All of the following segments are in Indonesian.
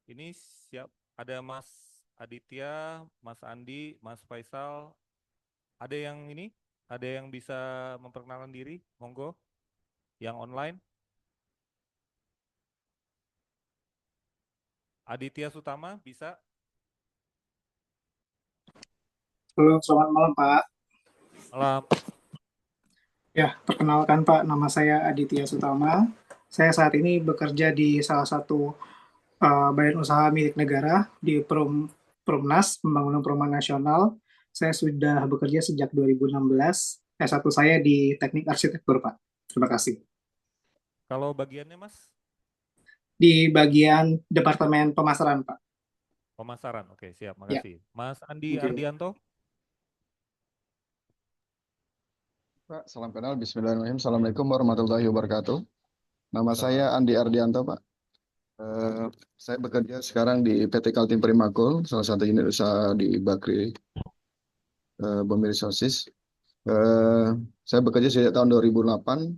Ini siap. Ada Mas Aditya, Mas Andi, Mas Faisal. Ada yang ini? Ada yang bisa memperkenalkan diri? Monggo. Yang online. Aditya Sutama bisa? Halo, selamat malam Pak. Malam. Ya, perkenalkan Pak, nama saya Aditya Sutama. Saya saat ini bekerja di salah satu badan usaha milik negara di Perumnas, Pembangunan Perumahan Nasional. Saya sudah bekerja sejak 2016. S1 saya di Teknik Arsitektur, Pak. Terima kasih. Kalau bagiannya Mas? Di bagian Departemen Pemasaran, Pak. Pemasaran. Oke, siap. Ya, Makasih. Mas Andi oke. Ardianto? Pak, salam kenal. Bismillahirrahmanirrahim. Assalamualaikum warahmatullahi wabarakatuh. Nama saya Salam. Andi Ardianto, Pak. Eh, saya bekerja sekarang di PT Kaltim Primakul, salah satu unit usaha di Bakri Bumi Resources. Eh, saya bekerja sejak tahun 2008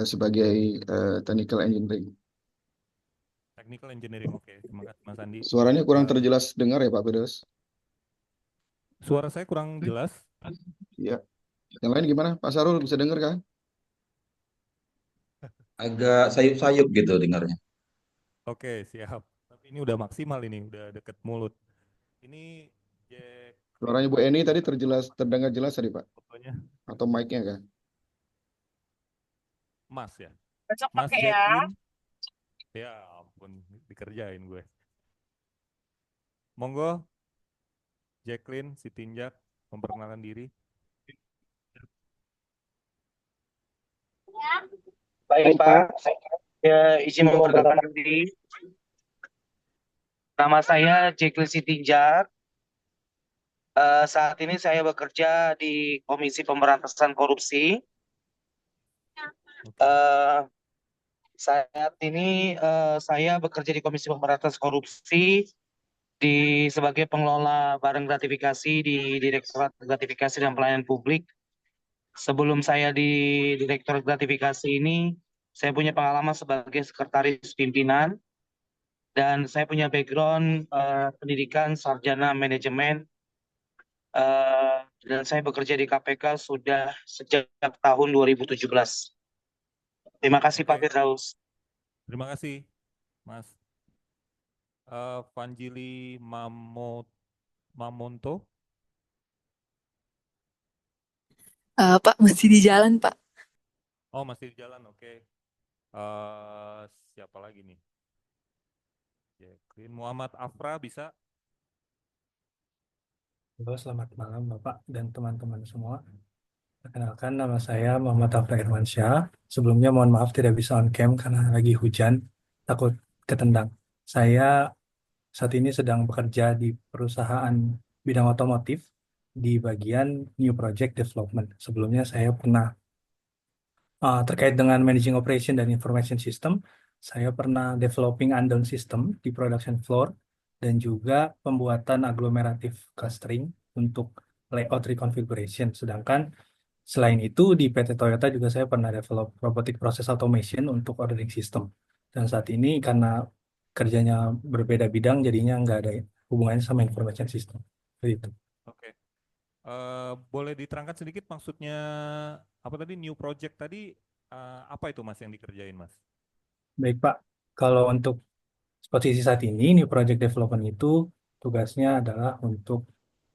sebagai technical engineering. Technical Engineering. Oke, terima kasih Mas Andi. Suaranya kurang Eh, terjelas dengar ya, Pak Firdaus? Suara saya kurang jelas. Iya. Yang lain gimana? Pak Sarul bisa dengar kan? Agak sayup-sayup gitu dengarnya. Oke, siap. Tapi ini udah maksimal ini, udah deket mulut. Ini Jacqueline Suaranya Bu Eni tadi terdengar jelas tadi, Pak. fotonya Atau mic-nya kan? Mas ya. Besok Mas pakai ya. Jacqueline. Ya ampun, dikerjain gue. Monggo, Jacqueline Sitinjak, memperkenalkan diri. Baik Pak, saya izin memperkenalkan diri. Nama saya Jekli Sitinjak. Saat ini saya bekerja di Komisi Pemberantasan Korupsi. Eh, Saat ini saya bekerja di Komisi Pemberantasan Korupsi sebagai pengelola barang gratifikasi di Direktorat Gratifikasi dan Pelayanan Publik. Sebelum saya di Direktorat Gratifikasi ini, saya punya pengalaman sebagai sekretaris pimpinan dan saya punya background pendidikan sarjana manajemen dan saya bekerja di KPK sudah sejak tahun 2017. Terima kasih Pak Oke, Firdaus. terima kasih, Mas. Vanjili Mamonto. Pak, mesti di jalan, Pak. Oh, masih di jalan. Oke. Siapa lagi nih? Jacqueline Muhammad Afra bisa? Halo, selamat malam Bapak dan teman-teman semua. Perkenalkan, nama saya Muhammad Afra Irwansyah. Sebelumnya mohon maaf tidak bisa on cam karena lagi hujan, takut ketendang. Saya saat ini sedang bekerja di perusahaan bidang otomotif di bagian New Project Development. Sebelumnya saya pernah terkait dengan Managing Operation dan Information System, saya pernah developing unknown system di production floor dan juga pembuatan agglomerative clustering untuk layout reconfiguration. Sedangkan selain itu di PT Toyota juga saya pernah develop robotic process automation untuk ordering system. Dan saat ini karena kerjanya berbeda bidang jadinya nggak ada hubungannya sama information system. Seperti itu. Oke. Boleh diterangkan sedikit maksudnya apa tadi new project tadi apa itu Mas yang dikerjain Mas? Baik Pak, kalau untuk posisi saat ini, New Project Development itu tugasnya adalah untuk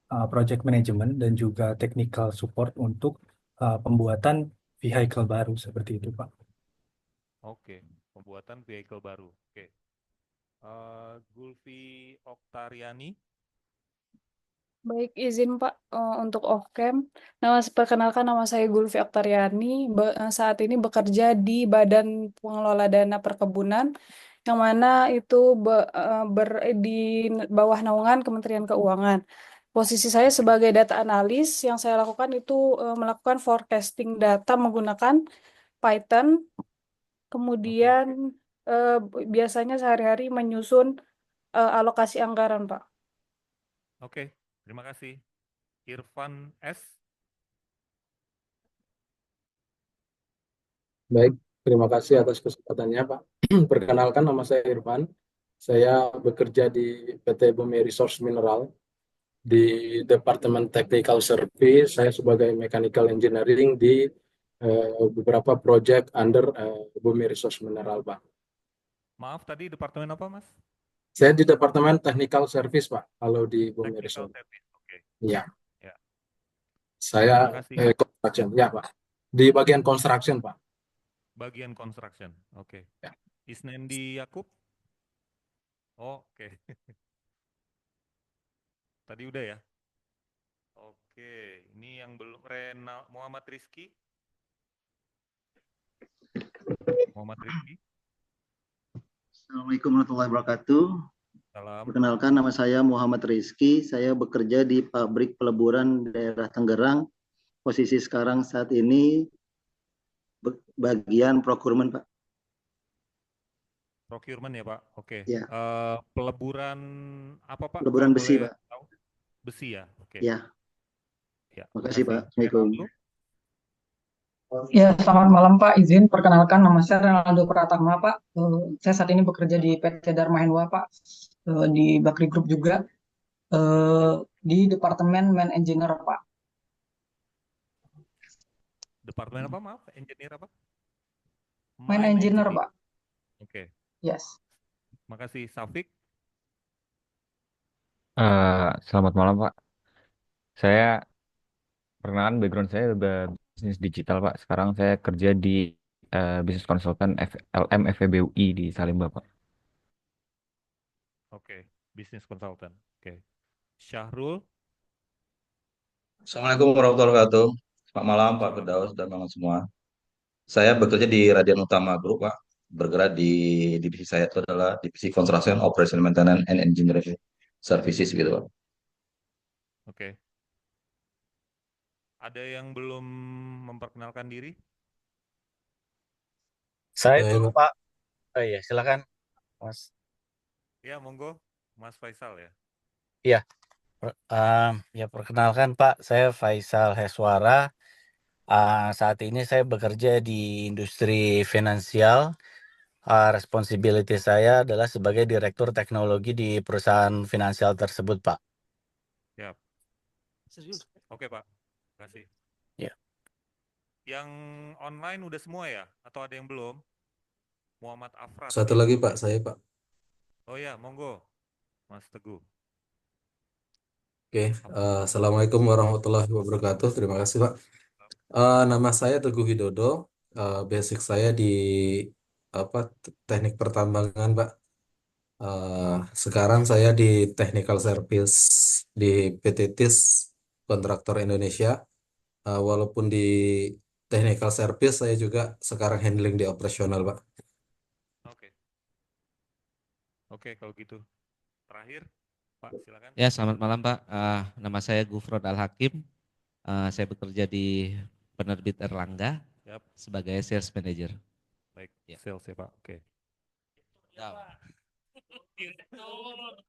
project management dan juga technical support untuk pembuatan vehicle baru seperti itu, Pak. Oke, pembuatan vehicle baru. Oke. Gulfi Oktariani. Baik, izin Pak untuk off-cam. Perkenalkan nama saya Gulfi Aktariani. Saat ini bekerja di Badan Pengelola Dana Perkebunan, yang mana itu di bawah naungan Kementerian Keuangan. Posisi saya sebagai data analis, yang saya lakukan itu melakukan forecasting data menggunakan Python. Oke. Kemudian biasanya sehari-hari menyusun alokasi anggaran, Pak. Oke, terima kasih. Irfan S. Baik, terima kasih atas kesempatannya, Pak. Perkenalkan, nama saya Irfan. Saya bekerja di PT Bumi Resource Mineral di Departemen Technical Service. Saya sebagai Mechanical Engineering di beberapa project under Bumi Resource Mineral, Pak. Maaf, tadi departemen apa, Mas? Saya di Departemen Technical Service, Pak, kalau di Bumi Technical Resource. Service. Oke. Iya, Ya, saya makasih. construction, ya, Pak. Di bagian construction, Pak. Bagian construction. Oke. Ya. Isnendi Yakub? Oh, oke. Tadi udah ya? Oke, ini yang belum Muhammad Rizky. Muhammad Rizky. Assalamualaikum warahmatullahi wabarakatuh. Salam. Perkenalkan, nama saya Muhammad Rizky. Saya bekerja di pabrik peleburan daerah Tangerang. Posisi sekarang saat ini bagian procurement, Pak. Procurement ya, Pak. Oke. Ya. Peleburan apa, Pak? Peleburan Kalau besi, boleh Pak. tahu? Besi ya. Oke. Ya. Ya. Makasih, Pak. Assalamualaikum. Ya, selamat malam Pak. Izin perkenalkan, nama saya Renaldo Pratama Pak. Saya saat ini bekerja di PT Dharma Henwa Pak, di Bakri Group juga, di Departemen Man Engineer Pak. Departemen apa, maaf? Engineer apa? Man Engineer Pak. Oke. Yes. Makasih, Safik. Selamat malam Pak. Saya perkenalan background saya udah bisnis digital Pak. Sekarang saya kerja di bisnis konsultan LM FEBUI di Salemba Pak. Oke, bisnis consultant. Oke. Syahrul. Assalamualaikum warahmatullahi wabarakatuh. Selamat malam Pak Firdaus dan teman semua. Saya bekerja di Radian Utama Group Pak. Bergerak di divisi saya itu adalah divisi Construction, Operation Maintenance and Engineering Services gitu Pak. Oke. Ada yang belum memperkenalkan diri? Saya itu Pak. Oh iya, silakan Mas. Ya, monggo. Mas Faisal ya. Iya. Ya perkenalkan Pak, saya Faisal Heswara. Saat ini saya bekerja di industri finansial. Responsibility saya adalah sebagai Direktur Teknologi di perusahaan finansial tersebut, Pak. Siap. Oke, Pak. Terima kasih. Ya. Yang online udah semua ya? Atau ada yang belum? Muhammad Afrad. Satu lagi Pak, saya Pak. Oh ya, monggo. Mas Teguh. Oke, Assalamualaikum warahmatullahi wabarakatuh. Terima kasih Pak. Nama saya Teguh Widodo. Basic saya di teknik pertambangan Pak. Sekarang saya di Technical Service di PT TIS Kontraktor Indonesia. Walaupun di Technical Service saya juga sekarang handling di operasional Pak. Oke, kalau gitu. Terakhir, Pak, silakan. Ya, selamat malam Pak. Nama saya Gufron Al-Hakim. Saya bekerja di penerbit Erlangga sebagai sales manager. Baik, sales ya Pak. Oke.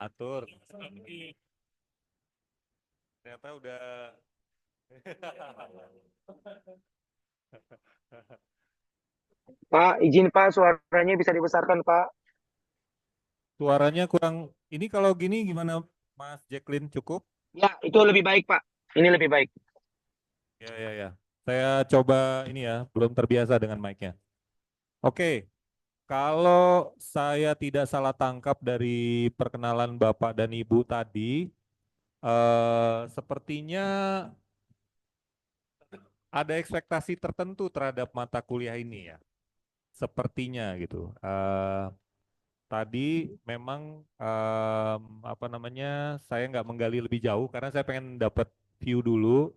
Atur. Ternyata udah. Pak, izin Pak, suaranya bisa dibesarkan Pak. Suaranya kurang, ini kalau gini gimana Mas Jacqueline, cukup? Ya, itu lebih baik Pak. Ini lebih baik. Ya. Saya coba ini ya, belum terbiasa dengan mic-nya. Oke, kalau saya tidak salah tangkap dari perkenalan Bapak dan Ibu tadi, sepertinya ada ekspektasi tertentu terhadap mata kuliah ini ya. Sepertinya gitu. Tadi memang saya nggak menggali lebih jauh karena saya pengen dapat view dulu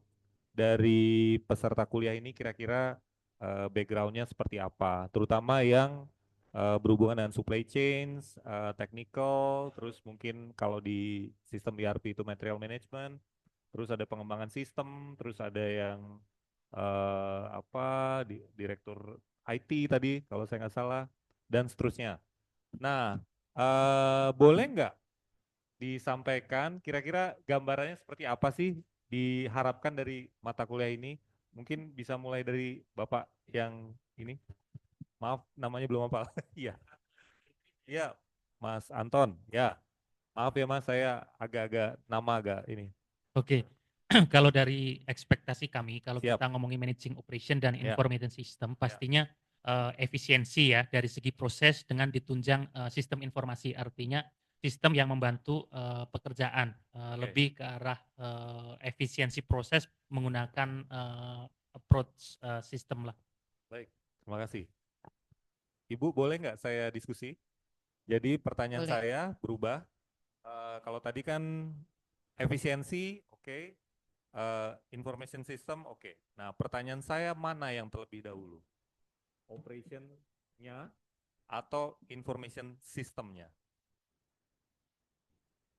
dari peserta kuliah ini kira-kira backgroundnya seperti apa, terutama yang berhubungan dengan supply chains, technical, terus mungkin kalau di sistem ERP itu material management, terus ada pengembangan sistem, terus ada yang direktur IT tadi kalau saya nggak salah, dan seterusnya. Nah, boleh nggak disampaikan kira-kira gambarannya seperti apa sih diharapkan dari mata kuliah ini? Mungkin bisa mulai dari Bapak yang ini. Maaf, namanya belum hafal. Iya. Iya, Mas Anton. Ya, maaf ya Mas, saya agak-agak nama agak ini. Oke, kalau dari ekspektasi kami, kalau Siap. kita ngomongin managing operation dan Ya. information system, pastinya efisiensi ya dari segi proses dengan ditunjang sistem informasi, artinya sistem yang membantu pekerjaan, Oke. lebih ke arah efisiensi proses menggunakan approach sistem lah. Baik, terima kasih. Ibu boleh nggak saya diskusi? Jadi pertanyaan Boleh. saya berubah. Kalau tadi kan efisiensi, oke. Information system, oke. Nah, pertanyaan saya mana yang terlebih dahulu? Operation-nya atau information system-nya?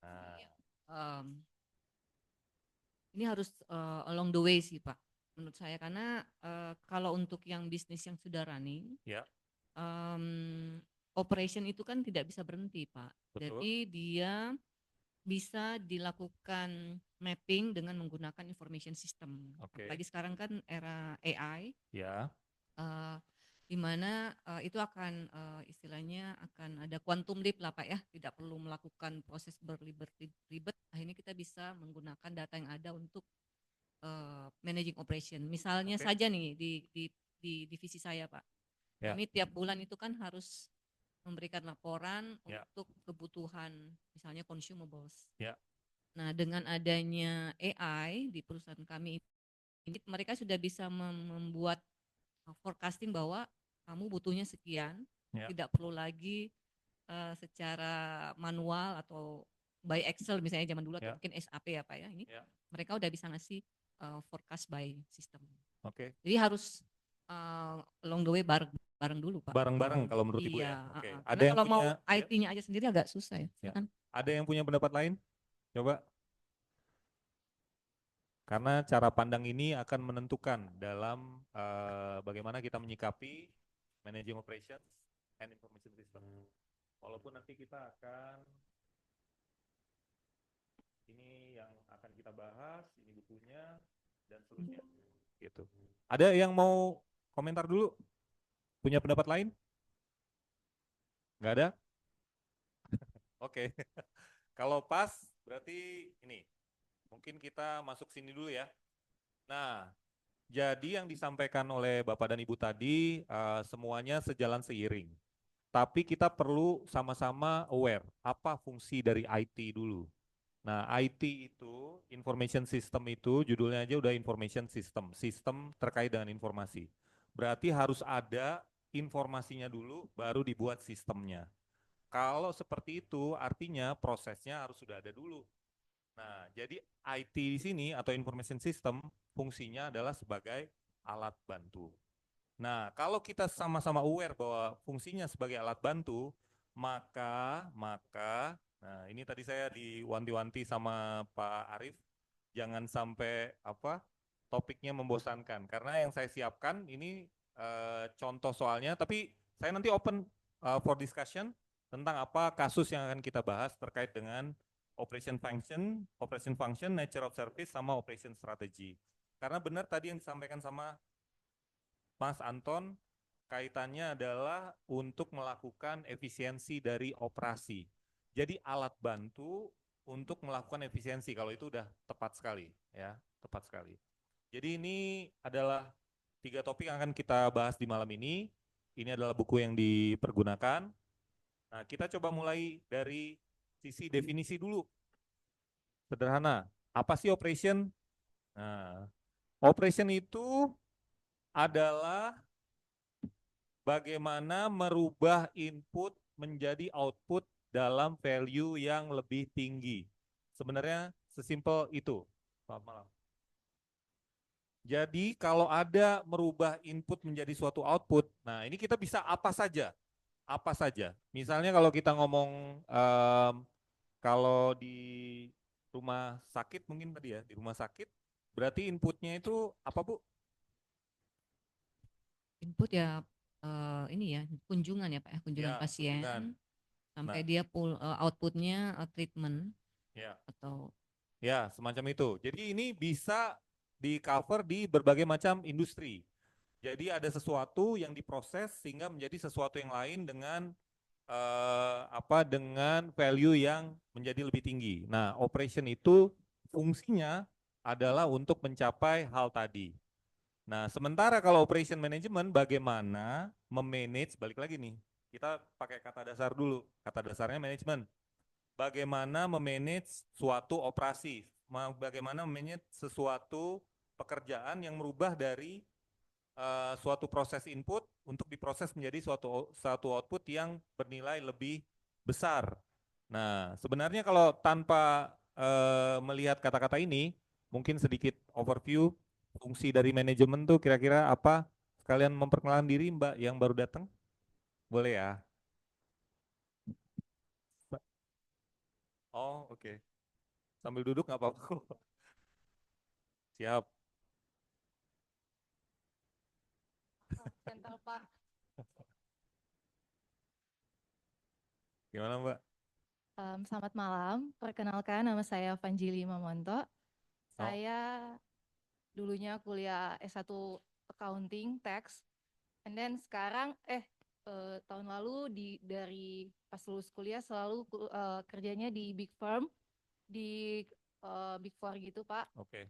Nah, Um, ini harus along the way sih Pak, menurut saya, karena kalau untuk yang bisnis yang sudah running, ya, operation itu kan tidak bisa berhenti Pak. betul. Jadi dia bisa dilakukan mapping dengan menggunakan information system. Oke. Apalagi sekarang kan era AI, Ya, di mana itu akan istilahnya akan ada quantum leap lah Pak ya, tidak perlu melakukan proses berlibat-ribet, akhirnya kita bisa menggunakan data yang ada untuk managing operation. Misalnya Oke. saja nih di divisi saya Pak, ya, kami tiap bulan itu kan harus memberikan laporan Ya. untuk kebutuhan misalnya consumables. ya, Nah, dengan adanya AI di perusahaan kami ini, mereka sudah bisa membuat forecasting bahwa kamu butuhnya sekian, ya, tidak perlu lagi secara manual atau by Excel misalnya zaman dulu atau Ya. mungkin SAP ya Pak ya. Ini ya, mereka udah bisa ngasih forecast by system. oke. Jadi harus along the way bareng dulu Pak. Bareng-bareng kalau menurut Ibu Iya, ya. Oke. Karena Ada yang kalau mau punya, ya, IT-nya aja sendiri agak susah ya. ya. Silakan. Ada yang punya pendapat lain? Coba. Karena cara pandang ini akan menentukan dalam bagaimana kita menyikapi managing operations and information system. Walaupun nanti kita akan, ini yang akan kita bahas, ini bukunya, dan seterusnya. Gitu. Ada yang mau komentar dulu? Punya pendapat lain? Nggak ada? Oke. Kalau pas, berarti ini. Mungkin kita masuk sini dulu ya. Nah, jadi yang disampaikan oleh Bapak dan Ibu tadi semuanya sejalan seiring. Tapi kita perlu sama-sama aware apa fungsi dari IT dulu. Nah, IT itu, information system itu, judulnya aja udah information system, sistem terkait dengan informasi. Berarti harus ada informasinya dulu, baru dibuat sistemnya. Kalau seperti itu, artinya prosesnya harus sudah ada dulu. Nah, jadi IT di sini atau information system fungsinya adalah sebagai alat bantu. Nah, kalau kita sama-sama aware bahwa fungsinya sebagai alat bantu, maka nah ini tadi saya diwanti-wanti sama Pak Arief, jangan sampai topiknya membosankan, karena yang saya siapkan ini contoh soalnya, tapi saya nanti open for discussion tentang apa kasus yang akan kita bahas terkait dengan operation function, nature of service, sama operation strategy. Karena benar tadi yang disampaikan sama Mas Anton, kaitannya adalah untuk melakukan efisiensi dari operasi. Jadi alat bantu untuk melakukan efisiensi, kalau itu udah tepat sekali, ya, tepat sekali. Jadi ini adalah 3 topik yang akan kita bahas di malam ini. Ini adalah buku yang dipergunakan. Nah, kita coba mulai dari sisi definisi dulu. Sederhana, apa sih operation? Nah, operation itu adalah bagaimana merubah input menjadi output dalam value yang lebih tinggi. Sebenarnya sesimpel itu. Selamat malam. Jadi kalau ada merubah input menjadi suatu output, nah ini kita bisa apa saja. Apa saja. Misalnya kalau kita ngomong kalau di rumah sakit mungkin tadi ya, di rumah sakit berarti inputnya itu apa Bu? Input ya ini ya kunjungan ya Pak ya, kunjungan Ya, pasien kunjungan. sampai Nah, dia outputnya treatment ya. atau Ya, semacam itu. Jadi ini bisa di cover di berbagai macam industri. Jadi ada sesuatu yang diproses sehingga menjadi sesuatu yang lain dengan dengan value yang menjadi lebih tinggi. Nah, operation itu fungsinya adalah untuk mencapai hal tadi. Nah, sementara kalau operation management bagaimana memanage, balik lagi nih, kita pakai kata dasar dulu, kata dasarnya manajemen. Bagaimana memanage suatu operasi, bagaimana memanage sesuatu pekerjaan yang merubah dari suatu proses input untuk diproses menjadi suatu output yang bernilai lebih besar. Nah, sebenarnya kalau tanpa melihat kata-kata ini, mungkin sedikit overview fungsi dari manajemen tuh kira-kira apa? Sekalian memperkenalkan diri Mbak yang baru datang, boleh ya? Oh, oke. Sambil duduk nggak apa-apa. Siap. Sebentar, Pak. Gimana Mbak? Selamat malam, perkenalkan nama saya Vanjili Mamonto. Saya dulunya kuliah S1 Accounting, Tax, and then sekarang tahun lalu dari pas lulus kuliah selalu kerjanya di big firm, di Big Four gitu Pak. Oke.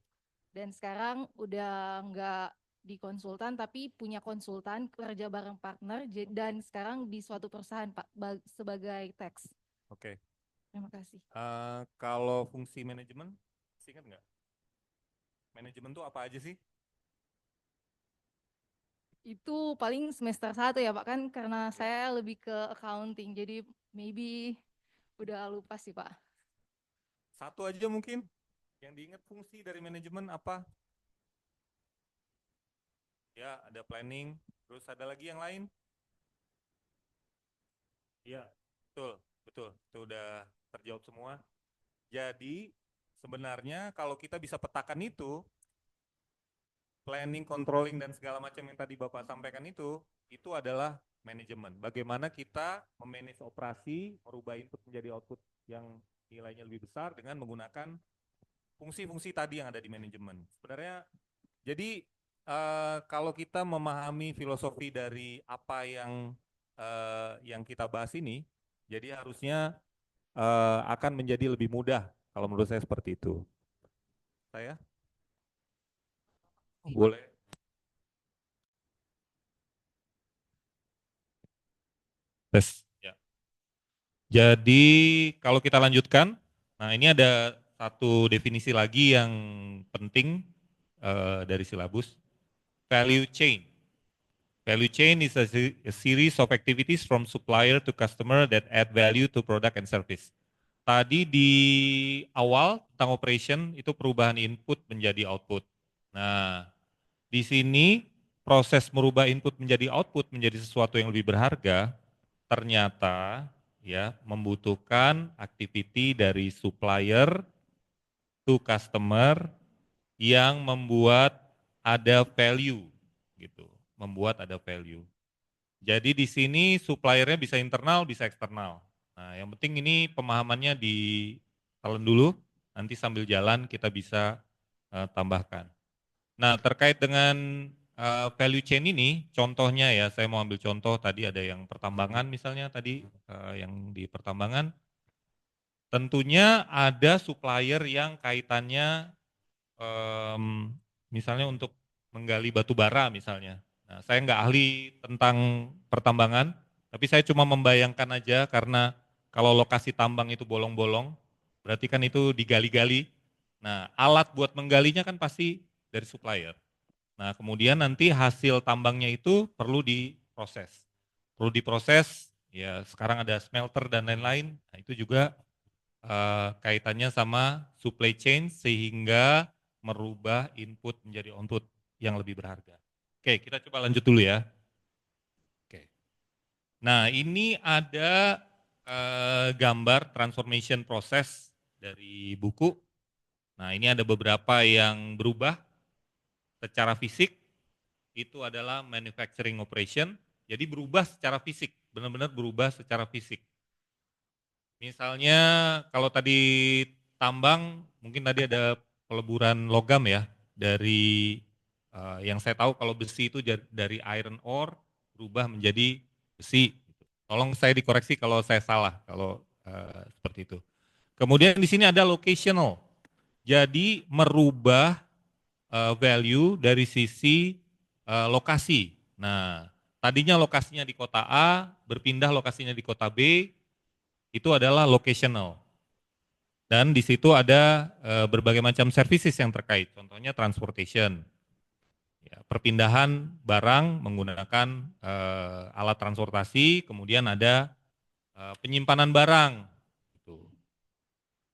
Dan sekarang udah nggak di konsultan tapi punya konsultan kerja bareng partner dan sekarang di suatu perusahaan Pak sebagai tax. Oke. Terima kasih. Kalau fungsi manajemen, ingat nggak? Manajemen itu apa aja sih? Itu paling semester 1 ya Pak, kan karena saya lebih ke accounting, jadi maybe udah lupa sih Pak. Satu aja mungkin yang diingat fungsi dari manajemen apa? Ya, ada planning, terus ada lagi yang lain? Iya, betul. Itu udah terjawab semua. Jadi sebenarnya kalau kita bisa petakan itu, planning, controlling, dan segala macam yang tadi Bapak sampaikan itu adalah manajemen. Bagaimana kita memanage operasi, merubah input menjadi output yang nilainya lebih besar dengan menggunakan fungsi-fungsi tadi yang ada di manajemen. Sebenarnya, jadi kalau kita memahami filosofi dari apa yang kita bahas ini, jadi harusnya akan menjadi lebih mudah kalau menurut saya seperti itu. Saya? Boleh. Tes. Ya. Jadi kalau kita lanjutkan, nah ini ada satu definisi lagi yang penting dari silabus, value chain. Value chain is a series of activities from supplier to customer that add value to product and service. Tadi di awal tentang operation itu perubahan input menjadi output. Nah, di sini proses merubah input menjadi output menjadi sesuatu yang lebih berharga ternyata ya membutuhkan activity dari supplier to customer yang membuat ada value gitu, membuat ada value. Jadi di sini suppliernya bisa internal, bisa eksternal. Nah, yang penting ini pemahamannya ditelan dulu, nanti sambil jalan kita bisa tambahkan. Nah, terkait dengan value chain ini, contohnya ya, saya mau ambil contoh tadi ada yang pertambangan misalnya tadi, yang di pertambangan, tentunya ada supplier yang kaitannya misalnya untuk menggali batu bara misalnya. Nah, saya nggak ahli tentang pertambangan, tapi saya cuma membayangkan aja karena kalau lokasi tambang itu bolong-bolong, berarti kan itu digali-gali. Nah, alat buat menggalinya kan pasti dari supplier. Nah, kemudian nanti hasil tambangnya itu perlu diproses. Perlu diproses, ya sekarang ada smelter dan lain-lain, nah itu juga kaitannya sama supply chain sehingga merubah input menjadi output yang lebih berharga. Oke, kita coba lanjut dulu ya. Oke. Nah, ini ada gambar transformation process dari buku. Nah, ini ada beberapa yang berubah secara fisik, itu adalah manufacturing operation, jadi berubah secara fisik, benar-benar berubah secara fisik. Misalnya kalau tadi tambang, mungkin tadi ada peleburan logam ya, dari Yang saya tahu kalau besi itu dari iron ore berubah menjadi besi. Tolong saya dikoreksi kalau saya salah kalau seperti itu. Kemudian di sini ada locational. Jadi merubah value dari sisi lokasi. Nah, tadinya lokasinya di kota A, berpindah lokasinya di kota B, itu adalah locational. Dan di situ ada berbagai macam services yang terkait, contohnya transportation, ya, perpindahan barang menggunakan alat transportasi, kemudian ada penyimpanan barang. Gitu.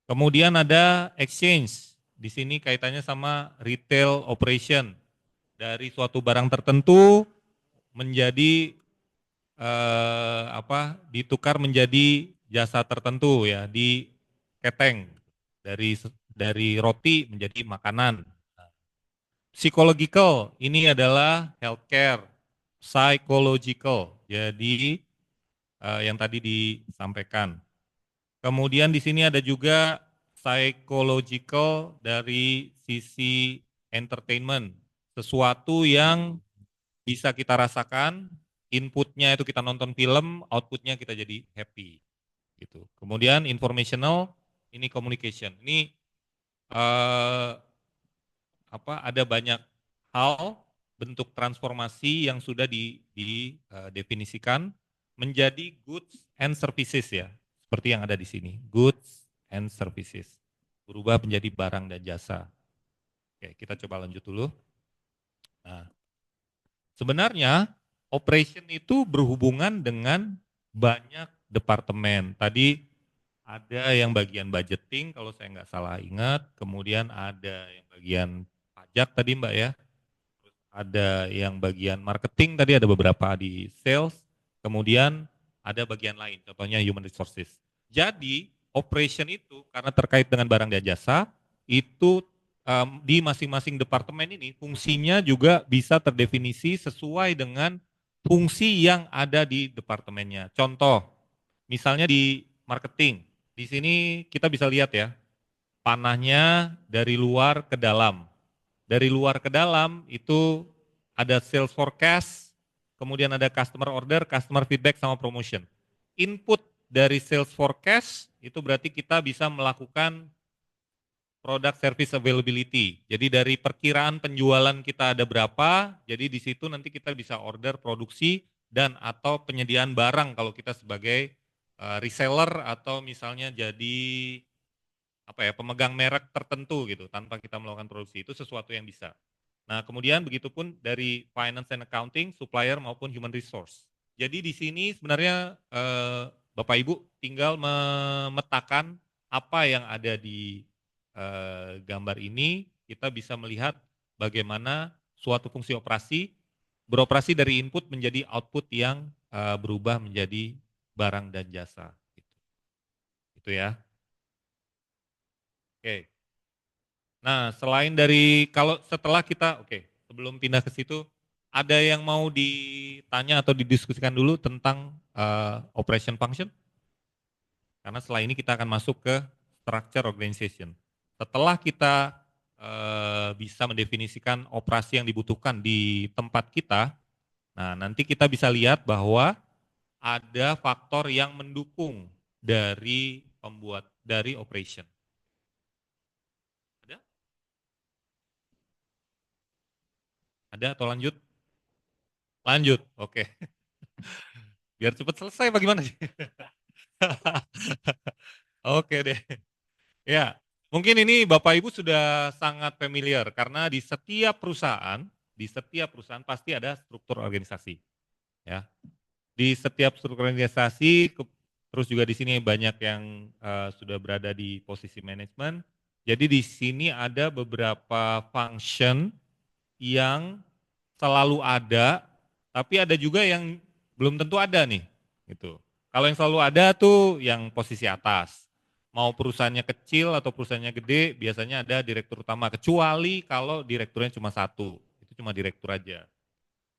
Kemudian ada exchange, di sini kaitannya sama retail operation, dari suatu barang tertentu menjadi ditukar menjadi jasa tertentu ya, di keteng, dari roti menjadi makanan. Psychological, ini adalah healthcare, psychological, jadi yang tadi disampaikan. Kemudian di sini ada juga psychological dari sisi entertainment, sesuatu yang bisa kita rasakan, inputnya itu kita nonton film, outputnya kita jadi happy. Gitu. Kemudian informational, ini communication. Ini ada banyak hal bentuk transformasi yang sudah didefinisikan menjadi goods and services ya, seperti yang ada di sini, goods and services, berubah menjadi barang dan jasa. Oke, kita coba lanjut dulu. Nah, sebenarnya operation itu berhubungan dengan banyak departemen. Tadi ada yang bagian budgeting kalau saya nggak salah ingat, kemudian ada yang bagian pajak tadi Mbak ya, ada yang bagian marketing tadi, ada beberapa di sales, kemudian ada bagian lain, contohnya human resources. Jadi operation itu karena terkait dengan barang dan jasa, itu di masing-masing departemen ini fungsinya juga bisa terdefinisi sesuai dengan fungsi yang ada di departemennya. Contoh, misalnya di marketing, di sini kita bisa lihat ya, panahnya dari luar ke dalam. Dari luar ke dalam itu ada sales forecast, kemudian ada customer order, customer feedback, sama promotion. Input dari sales forecast itu berarti kita bisa melakukan product service availability. Jadi dari perkiraan penjualan kita ada berapa, jadi di situ nanti kita bisa order produksi dan atau penyediaan barang kalau kita sebagai reseller atau misalnya jadi pemegang merek tertentu gitu tanpa kita melakukan produksi, itu sesuatu yang bisa. Nah, kemudian begitupun dari finance and accounting, supplier maupun human resource. Jadi di sini sebenarnya Bapak Ibu tinggal memetakan apa yang ada di gambar ini, kita bisa melihat bagaimana suatu fungsi operasi beroperasi dari input menjadi output yang berubah menjadi barang dan jasa. Itu ya. Oke. Nah, selain dari kalau setelah kita, sebelum pindah ke situ, ada yang mau ditanya atau didiskusikan dulu tentang operation function? Karena setelah ini kita akan masuk ke structure organization. Setelah kita bisa mendefinisikan operasi yang dibutuhkan di tempat kita, nah nanti kita bisa lihat bahwa ada faktor yang mendukung dari operation. Ada atau lanjut? Lanjut, oke. Biar cepat selesai bagaimana sih? Oke deh. Ya, mungkin ini Bapak Ibu sudah sangat familiar karena di setiap perusahaan pasti ada struktur organisasi. Ya. Di setiap struktur organisasi, terus juga di sini banyak yang sudah berada di posisi manajemen. Jadi di sini ada beberapa function yang selalu ada, tapi ada juga yang belum tentu ada nih. Gitu. Kalau yang selalu ada tuh yang posisi atas. Mau perusahaannya kecil atau perusahaannya gede, biasanya ada direktur utama. Kecuali kalau direkturnya cuma satu, itu cuma direktur aja.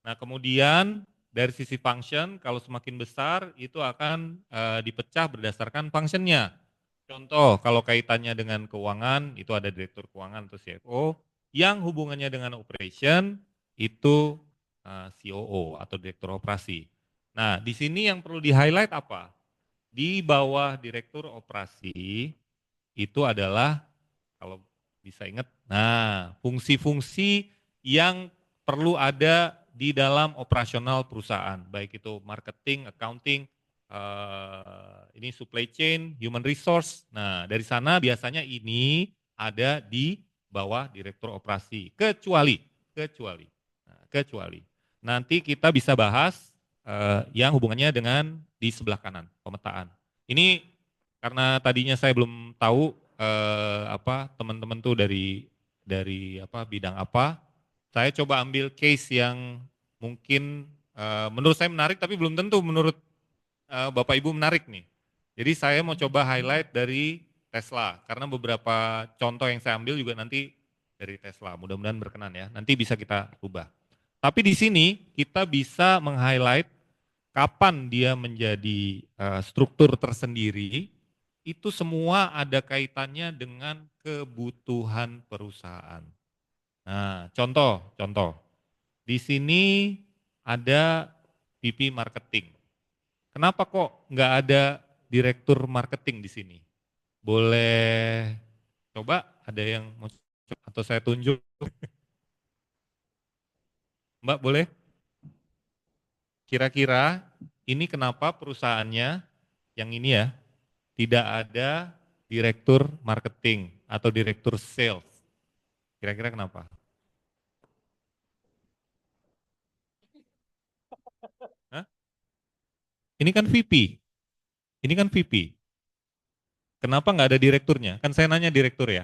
Nah kemudian dari sisi function, kalau semakin besar itu akan dipecah berdasarkan functionnya. Contoh, kalau kaitannya dengan keuangan, itu ada direktur keuangan atau CFO. Yang hubungannya dengan operation, itu COO atau Direktur Operasi. Nah, di sini yang perlu di-highlight apa? Di bawah Direktur Operasi itu adalah, kalau bisa ingat, nah fungsi-fungsi yang perlu ada di dalam operasional perusahaan, baik itu marketing, accounting, ini supply chain, human resource. Nah, dari sana biasanya ini ada di bawah Direktur Operasi, kecuali nanti kita bisa bahas yang hubungannya dengan di sebelah kanan, pemetaan. Ini karena tadinya saya belum tahu teman-teman tuh dari bidang apa. Saya coba ambil case yang mungkin menurut saya menarik tapi belum tentu menurut Bapak Ibu menarik nih. Jadi saya mau coba highlight dari Tesla karena beberapa contoh yang saya ambil juga nanti dari Tesla. Mudah-mudahan berkenan ya. Nanti bisa kita ubah. Tapi di sini kita bisa meng-highlight kapan dia menjadi struktur tersendiri, itu semua ada kaitannya dengan kebutuhan perusahaan. Nah, contoh. Di sini ada VP marketing. Kenapa kok nggak ada direktur marketing di sini? Boleh coba, ada yang mau atau saya tunjuk? Mbak boleh? Kira-kira ini kenapa perusahaannya yang ini ya tidak ada direktur marketing atau direktur sales? Kira-kira kenapa? Hah? Ini kan VP. Ini kan VP. Kenapa nggak ada direkturnya? Kan saya nanya direktur ya.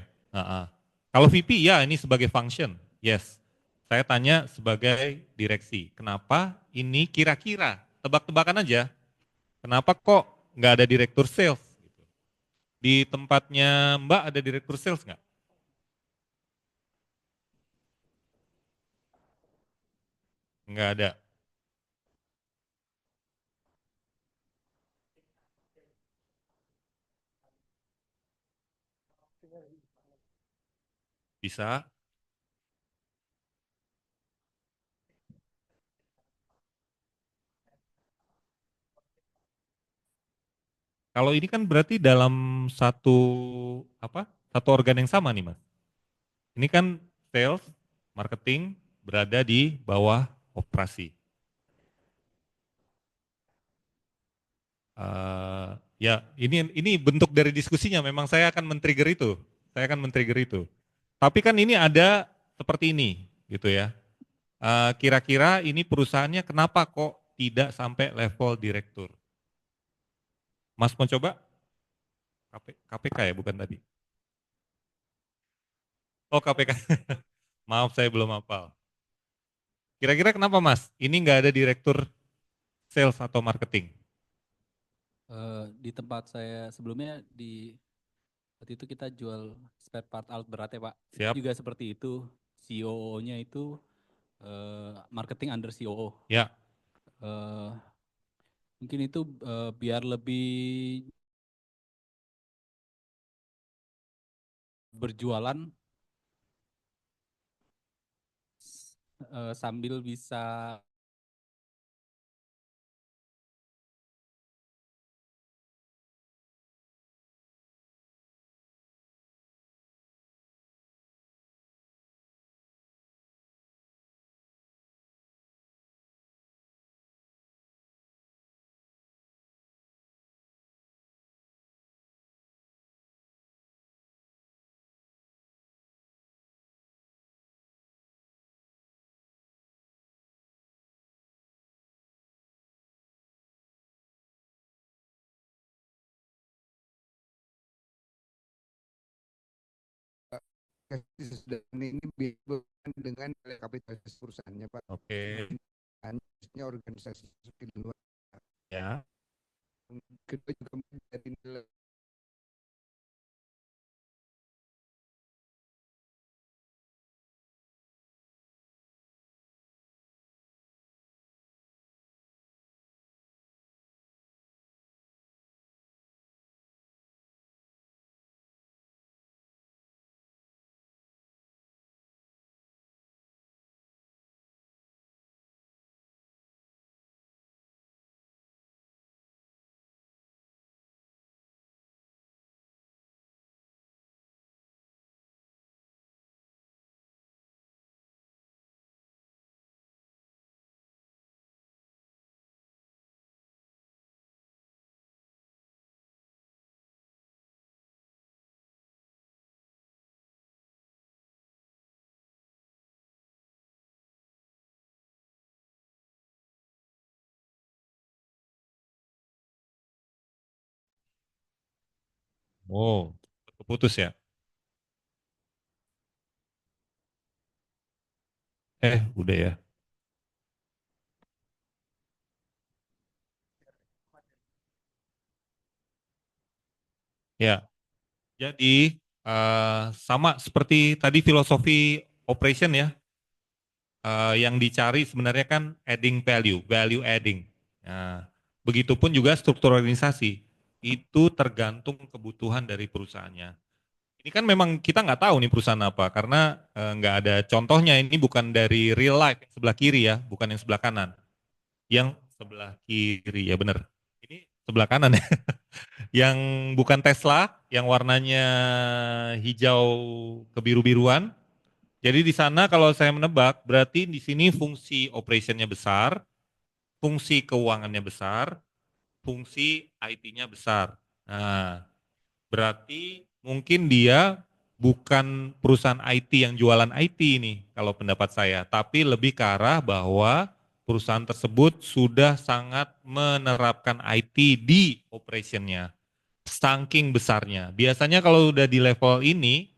Kalau VP ya ini sebagai function, yes. Saya tanya sebagai direksi. Kenapa ini kira-kira, tebak-tebakan aja. Kenapa kok nggak ada direktur sales? Di tempatnya Mbak ada direktur sales nggak? Nggak ada. Bisa. Kalau ini kan berarti dalam satu organ yang sama nih Mas. Ini kan sales, marketing berada di bawah operasi. Ya, ini bentuk dari diskusinya. Memang saya akan men-trigger itu. Tapi kan ini ada seperti ini, gitu ya. Kira-kira ini perusahaannya kenapa kok tidak sampai level direktur? Mas mau coba? KPK ya, bukan tadi? Oh KPK. Maaf saya belum hafal. Kira-kira kenapa Mas? Ini nggak ada direktur sales atau marketing? Di tempat saya sebelumnya waktu itu kita jual spare part alat berat ya Pak. Siap. Itu juga seperti itu. COO-nya itu marketing under COO. Ya. Mungkin itu biar lebih berjualan sambil bisa dan ini bukan dengan kapitalitas perusahaannya Pak. Oke. Harusnya organisasi di luar. Ya. Kedua juga dari nilai Oh, keputus ya? Udah ya. Ya, jadi sama seperti tadi filosofi operation ya, yang dicari sebenarnya kan adding value, value adding. Nah, begitupun juga struktur organisasi, itu tergantung kebutuhan dari perusahaannya. Ini kan memang kita nggak tahu nih perusahaan apa, karena nggak ada contohnya, ini bukan dari real life, sebelah kiri ya, bukan yang sebelah kanan. Yang sebelah kiri, ya benar. Ini sebelah kanan ya. Yang bukan Tesla, yang warnanya hijau kebiru-biruan. Jadi di sana kalau saya menebak, berarti di sini fungsi operationnya besar, fungsi keuangannya besar, fungsi IT-nya besar. Nah, berarti mungkin dia bukan perusahaan IT yang jualan IT ini, kalau pendapat saya, tapi lebih ke arah bahwa perusahaan tersebut sudah sangat menerapkan IT di operationnya. Saking besarnya. Biasanya kalau udah di level ini,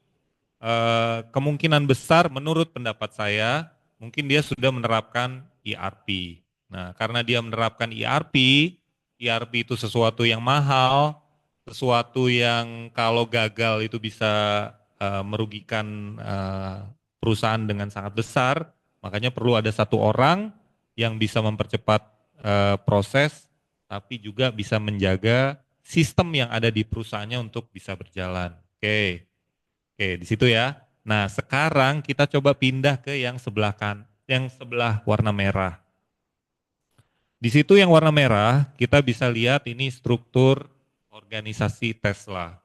kemungkinan besar menurut pendapat saya, mungkin dia sudah menerapkan ERP. Nah, karena dia menerapkan ERP itu sesuatu yang mahal, sesuatu yang kalau gagal itu bisa merugikan perusahaan dengan sangat besar, makanya perlu ada satu orang yang bisa mempercepat proses, tapi juga bisa menjaga sistem yang ada di perusahaannya untuk bisa berjalan. Oke, di situ ya. Nah, sekarang kita coba pindah ke yang sebelah yang sebelah warna merah. Di situ yang warna merah, kita bisa lihat ini struktur organisasi Tesla.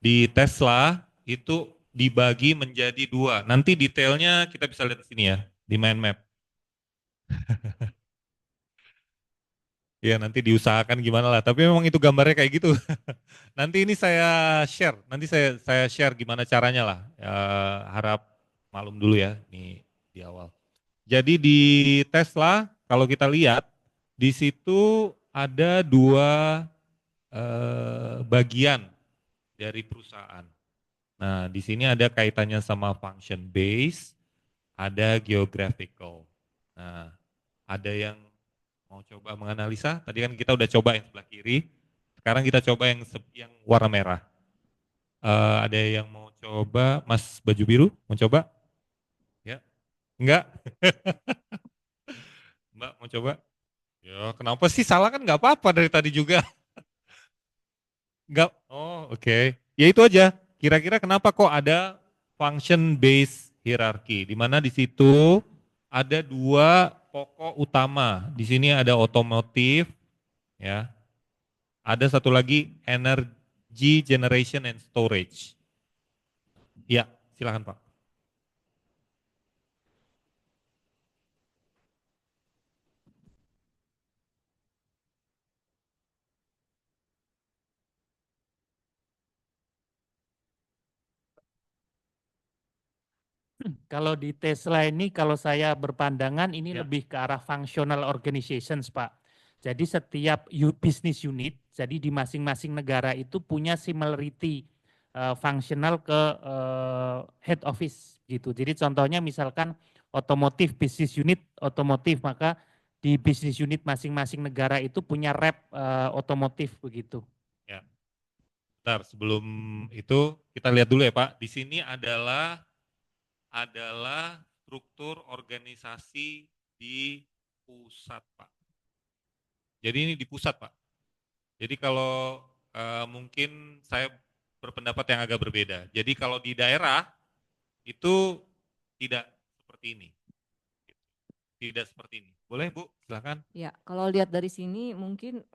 Di Tesla itu dibagi menjadi dua. Nanti detailnya kita bisa lihat di sini ya, di mind map. Ya, nanti diusahakan gimana lah. Tapi memang itu gambarnya kayak gitu. Nanti ini saya share. Nanti saya share gimana caranya lah. Harap malum dulu ya, ini di awal. Jadi di Tesla, kalau kita lihat, di situ ada dua bagian dari perusahaan. Nah, di sini ada kaitannya sama function base, ada geographical. Nah, ada yang mau coba menganalisa? Tadi kan kita udah coba yang sebelah kiri, sekarang kita coba yang warna merah. Ada yang mau coba, Mas baju biru, mau coba? Ya, enggak? Mbak mau coba? Ya, kenapa sih salah kan nggak apa-apa dari tadi juga. Nggak, oh oke. Ya itu aja. Kira-kira kenapa kok ada function based hierarchy? Di mana di situ ada dua pokok utama. Di sini ada otomotif, ya. Ada satu lagi energy generation and storage. Ya, silakan Pak. Kalau di Tesla ini kalau saya berpandangan ini Ya. lebih ke arah functional organizations, Pak. Jadi setiap business unit, jadi di masing-masing negara itu punya similarity functional ke head office gitu. Jadi contohnya misalkan otomotif business unit otomotif, maka di business unit masing-masing negara itu punya rep otomotif begitu. Ya. Bentar, sebelum itu kita lihat dulu ya Pak. Di sini adalah struktur organisasi di pusat Pak. Jadi ini di pusat Pak. Jadi kalau mungkin saya berpendapat yang agak berbeda. Jadi kalau di daerah itu tidak seperti ini. Tidak seperti ini. Boleh Bu, silakan. Ya, kalau lihat dari sini mungkin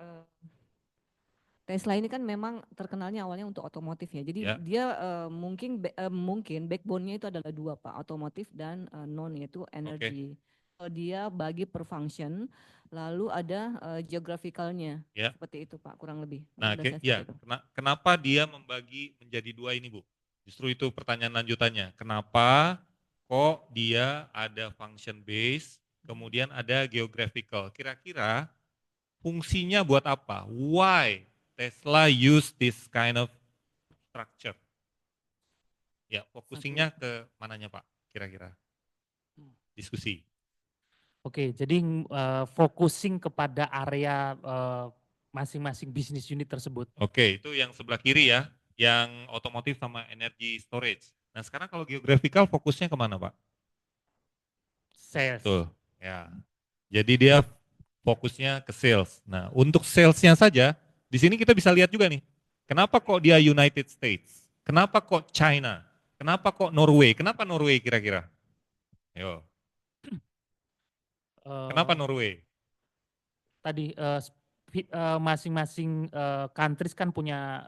Tesla ini kan memang terkenalnya awalnya untuk otomotif ya. Jadi Ya. dia mungkin backbone-nya itu adalah dua Pak, otomotif dan non yaitu energi. Dia bagi per function, lalu ada geographicalnya. Ya. Seperti itu Pak, kurang lebih. Nah, ya, kenapa dia membagi menjadi dua ini Bu? Justru itu pertanyaan lanjutannya. Kenapa kok dia ada function base, kemudian ada geographical? Kira-kira fungsinya buat apa? Why Tesla use this kind of structure. Ya, focusingnya ke mananya Pak, kira-kira? Diskusi. Oke, jadi focusing kepada area masing-masing bisnis unit tersebut. Oke, itu yang sebelah kiri ya, yang otomotif sama energy storage. Nah sekarang kalau geographical fokusnya kemana Pak? Sales. Tuh, ya. Jadi dia fokusnya ke sales. Nah untuk salesnya saja, di sini kita bisa lihat juga nih, kenapa kok dia United States? Kenapa kok China? Kenapa kok Norway? Kenapa Norway kira-kira? Yo. Kenapa Norway? Tadi masing-masing countries kan punya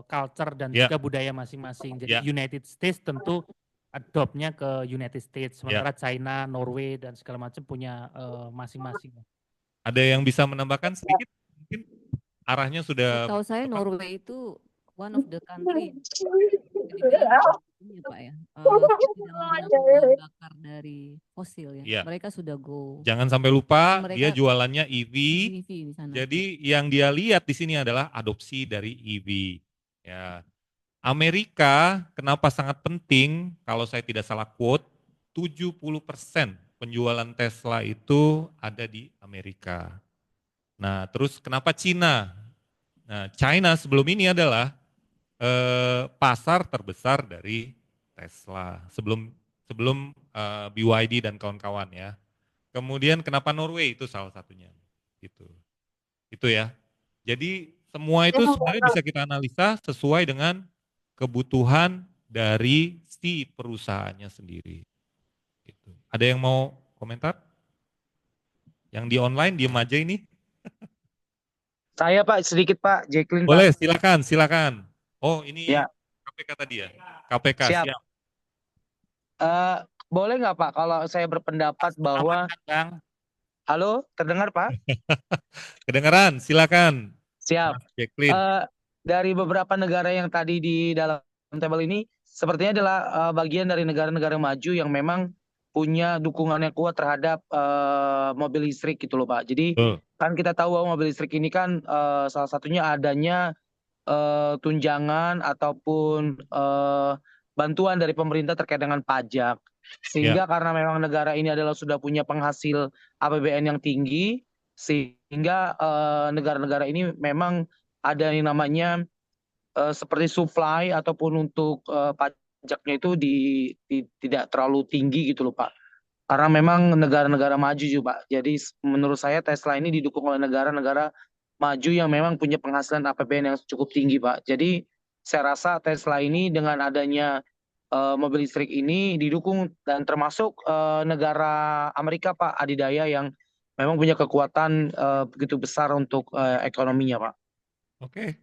culture dan Ya. juga budaya masing-masing. Jadi Ya. United States tentu adoptnya ke United States, Ya. sementara China, Norway dan segala macam punya masing-masing. Ada yang bisa menambahkan sedikit? Mungkin arahnya sudah Tahu saya tepat? Norway itu one of the country dibilang ini ya Pak ya, tidak menggunakan bahan bakar dari fosil ya. Iya. Mereka sudah go. Jangan sampai lupa Dan dia mereka jualannya EV. EV di sana. Jadi yang dia lihat di sini adalah adopsi dari EV. Ya. Amerika kenapa sangat penting kalau saya tidak salah quote 70% penjualan Tesla itu ada di Amerika. Nah, terus kenapa Cina? Nah, China sebelum ini adalah pasar terbesar dari Tesla sebelum BYD dan kawan-kawan ya. Kemudian kenapa Norway itu salah satunya. Gitu. Itu ya. Jadi semua itu sebenarnya bisa kita analisa sesuai dengan kebutuhan dari si perusahaannya sendiri. Gitu. Ada yang mau komentar? Yang di online diem aja ini. Saya Pak, sedikit Pak, Jacqueline Pak. Boleh, silakan. Oh ini Ya. KPK tadi ya? KPK, Siap. siap. Boleh nggak Pak kalau saya berpendapat bahwa... Bang. Halo, terdengar Pak? Kedengaran, silakan. Siap. Jacqueline. Dari beberapa negara yang tadi di dalam tabel ini, sepertinya adalah bagian dari negara-negara maju yang memang punya dukungan yang kuat terhadap mobil listrik gitu loh Pak. Jadi kan kita tahu bahwa mobil listrik ini kan salah satunya adanya tunjangan ataupun bantuan dari pemerintah terkait dengan pajak. Sehingga karena memang negara ini adalah sudah punya penghasil APBN yang tinggi, sehingga negara-negara ini memang ada yang namanya seperti supply ataupun untuk pajaknya itu tidak terlalu tinggi gitu loh Pak. Karena memang negara-negara maju juga Pak. Jadi menurut saya Tesla ini didukung oleh negara-negara maju yang memang punya penghasilan APBN yang cukup tinggi Pak. Jadi saya rasa Tesla ini dengan adanya mobil listrik ini didukung dan termasuk negara Amerika Pak, adidaya yang memang punya kekuatan begitu besar untuk ekonominya Pak. Oke.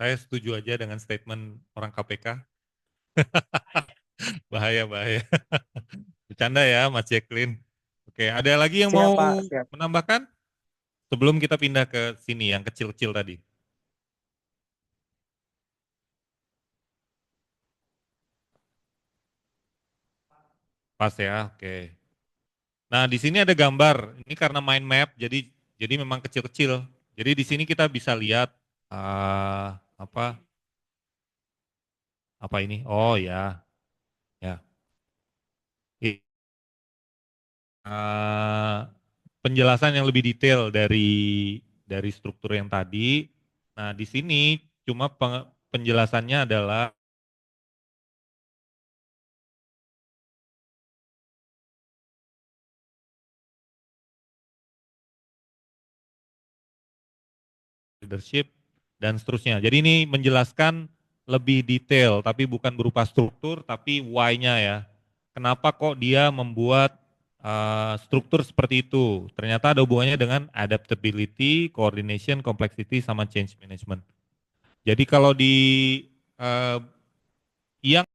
Saya setuju aja dengan statement orang KPK. Bahaya. Bercanda ya Mas Jacqueline. Oke, ada lagi yang Siap, mau Pak, siap. menambahkan? Sebelum kita pindah ke sini yang kecil-kecil tadi. Pas ya, oke. Nah, di sini ada gambar. Ini karena mind map, jadi memang kecil-kecil. Jadi di sini kita bisa lihat apa ini? Oh ya, ya. Penjelasan yang lebih detail dari struktur yang tadi. Nah, di sini cuma penjelasannya adalah leadership dan seterusnya. Jadi ini menjelaskan lebih detail, tapi bukan berupa struktur, tapi why-nya ya. Kenapa kok dia membuat struktur seperti itu? Ternyata ada hubungannya dengan adaptability, coordination, complexity, sama change management. Jadi kalau di yang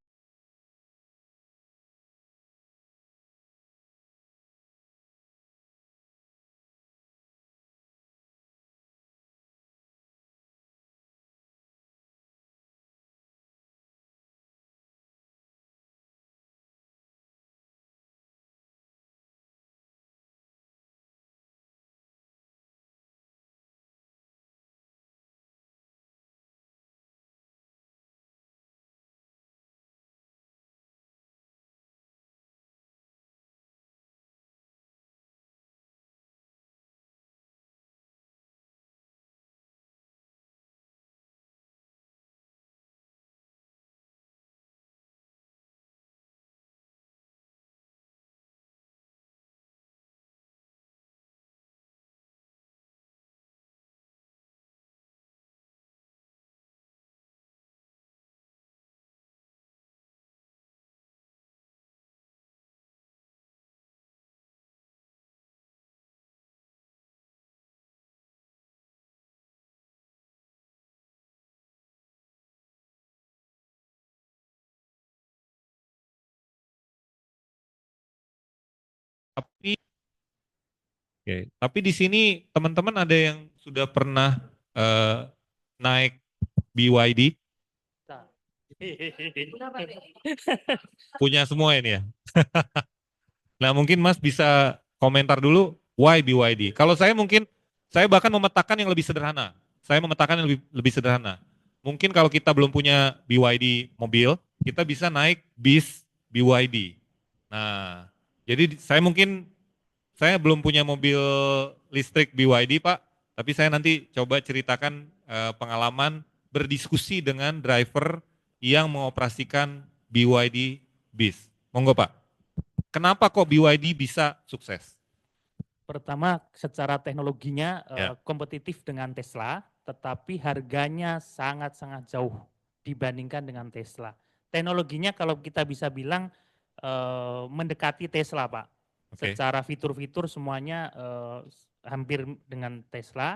Tapi oke, tapi di sini teman-teman ada yang sudah pernah naik BYD? Punya semua ini ya. Nah, mungkin Mas bisa komentar dulu why BYD. Kalau saya mungkin saya bahkan memetakan yang lebih sederhana. Saya memetakan yang lebih sederhana. Mungkin kalau kita belum punya BYD mobil, kita bisa naik bis BYD. Nah, jadi saya belum punya mobil listrik BYD, Pak, tapi saya nanti coba ceritakan pengalaman berdiskusi dengan driver yang mengoperasikan BYD bis. Monggo, Pak. Kenapa kok BYD bisa sukses? Pertama, secara teknologinya Ya. kompetitif dengan Tesla, tetapi harganya sangat-sangat jauh dibandingkan dengan Tesla. Teknologinya kalau kita bisa bilang mendekati Tesla, Pak. Oke. Secara fitur-fitur semuanya hampir dengan Tesla,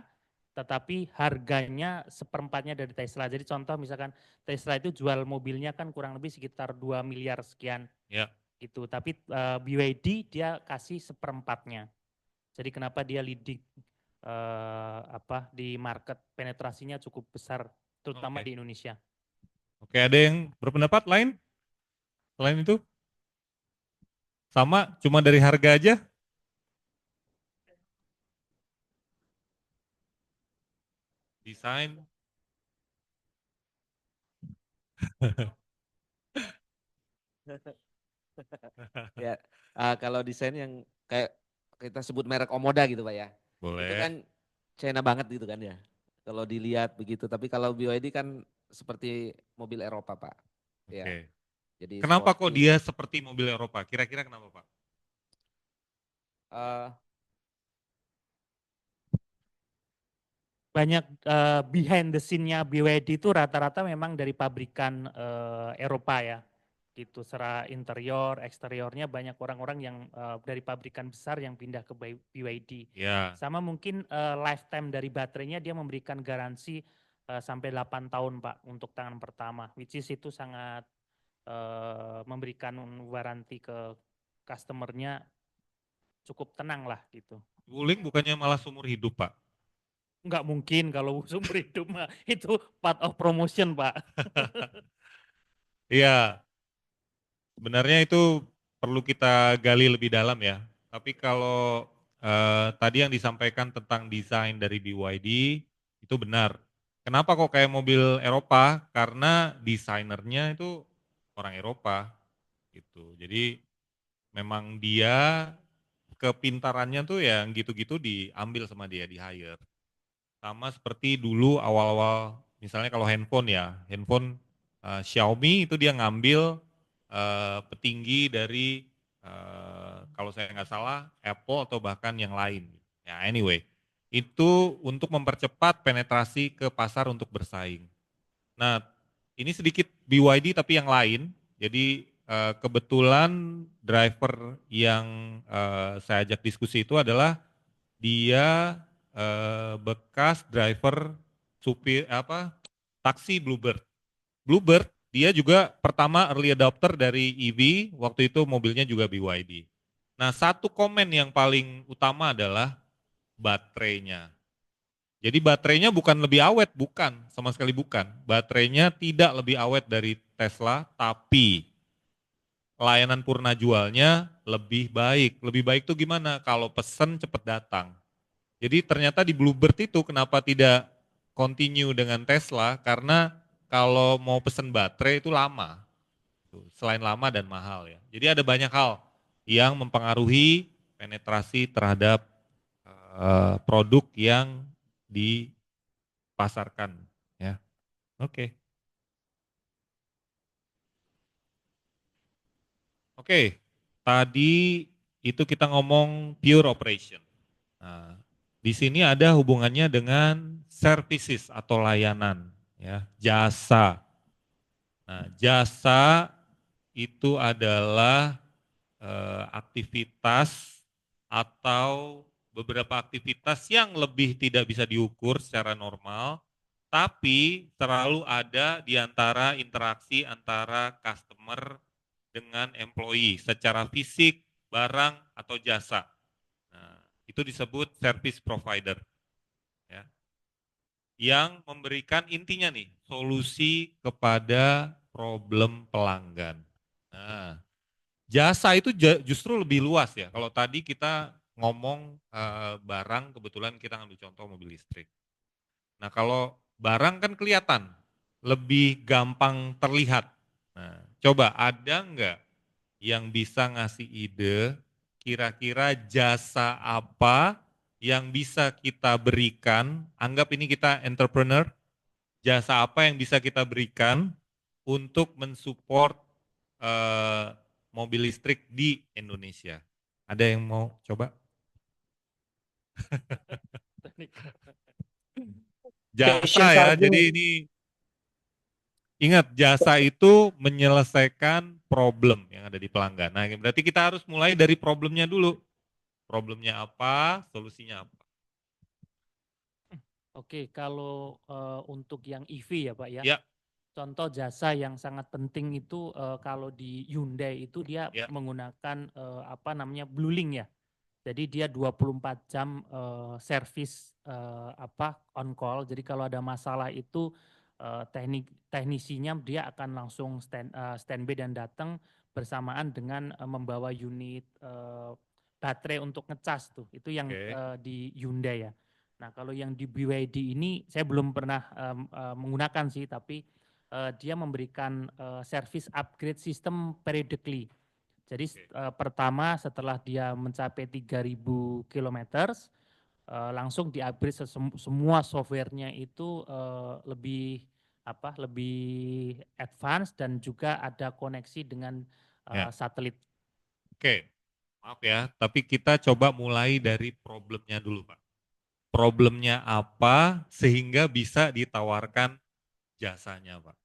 tetapi harganya seperempatnya dari Tesla. Jadi contoh misalkan Tesla itu jual mobilnya kan kurang lebih sekitar 2 miliar sekian. Ya. Gitu. Tapi BYD dia kasih seperempatnya. Jadi kenapa dia leading di market, penetrasinya cukup besar terutama Oke. di Indonesia. Oke, ada yang berpendapat lain? Selain itu? Sama, cuma dari harga aja? Desain? Ya, kalau desain yang kayak kita sebut merek Omoda gitu Pak ya. Itu Boleh. kan China banget gitu kan ya. Kalau dilihat begitu, tapi kalau BYD kan seperti mobil Eropa Pak. Ya. Oke. Jadi Kenapa kok sporty. dia seperti mobil Eropa? Kira-kira kenapa, Pak? eh, Banyak behind the scene-nya BYD itu rata-rata memang dari pabrikan Eropa ya. Gitu, secara interior, eksteriornya banyak orang-orang yang dari pabrikan besar yang pindah ke BYD. Ya. Sama mungkin lifetime dari baterainya dia memberikan garansi sampai 8 tahun Pak untuk tangan pertama. Which is itu sangat memberikan waranti ke customernya cukup tenang lah gitu. Wuling bukannya malah seumur hidup, Pak? Enggak mungkin kalau seumur hidup mah itu part of promotion Pak. Iya, sebenarnya itu perlu kita gali lebih dalam ya. Tapi kalau tadi yang disampaikan tentang desain dari BYD itu benar. Kenapa kok kayak mobil Eropa? Karena desainernya itu orang Eropa gitu. Jadi memang dia kepintarannya tuh yang gitu-gitu diambil sama dia, di hire. Sama seperti dulu awal-awal misalnya kalau handphone ya, handphone Xiaomi itu dia ngambil petinggi dari kalau saya nggak salah Apple atau bahkan yang lain. Ya anyway, itu untuk mempercepat penetrasi ke pasar untuk bersaing. Nah, ini sedikit BYD tapi yang lain. Jadi kebetulan driver yang saya ajak diskusi itu adalah dia bekas driver supir taksi Bluebird. Bluebird dia juga pertama early adopter dari EV, waktu itu mobilnya juga BYD. Nah, satu komen yang paling utama adalah baterainya. Jadi baterainya bukan lebih awet, bukan, sama sekali bukan. Baterainya tidak lebih awet dari Tesla, tapi layanan purna jualnya lebih baik. Lebih baik itu gimana? Kalau pesen cepat datang. Jadi ternyata di Bluebird itu kenapa tidak continue dengan Tesla, karena kalau mau pesen baterai itu lama. Selain lama dan mahal ya. Jadi ada banyak hal yang mempengaruhi penetrasi terhadap produk yang dipasarkan ya. Oke. Oke. Tadi itu kita ngomong pure operation. Nah, di sini ada hubungannya dengan services atau layanan ya, jasa. Nah, jasa itu adalah aktivitas atau beberapa aktivitas yang lebih tidak bisa diukur secara normal, tapi selalu ada di antara interaksi antara customer dengan employee secara fisik barang atau jasa. Nah, itu disebut service provider. Ya. Yang memberikan intinya nih, solusi kepada problem pelanggan. Nah, jasa itu justru lebih luas ya. Kalau tadi kita ngomong barang, kebetulan kita ngambil contoh mobil listrik. Nah, kalau barang kan kelihatan, lebih gampang terlihat. Nah, coba ada nggak yang bisa ngasih ide kira-kira jasa apa yang bisa kita berikan, anggap ini kita entrepreneur, jasa apa yang bisa kita berikan untuk mensupport mobil listrik di Indonesia. Ada yang mau coba? Jasa ya, jadi ini ingat jasa itu menyelesaikan problem yang ada di pelanggan. Nah, berarti kita harus mulai dari problemnya dulu. Problemnya apa, solusinya apa. Oke, kalau untuk yang EV ya Pak ya. Ya. Contoh jasa yang sangat penting itu kalau di Hyundai itu dia menggunakan apa namanya BlueLink ya. Jadi dia 24 jam servis apa on call. Jadi kalau ada masalah itu teknisinya dia akan langsung standby dan datang bersamaan dengan membawa unit baterai untuk ngecas tuh. Itu yang di Hyundai ya. Nah, kalau yang di BYD ini saya belum pernah menggunakan sih, tapi dia memberikan service upgrade system periodically. Jadi pertama setelah dia mencapai 3.000 km, langsung di-upgrade semua softwarenya itu lebih advance dan juga ada koneksi dengan satelit. Oke, maaf ya, tapi kita coba mulai dari problemnya dulu Pak. Problemnya apa sehingga bisa ditawarkan jasanya Pak.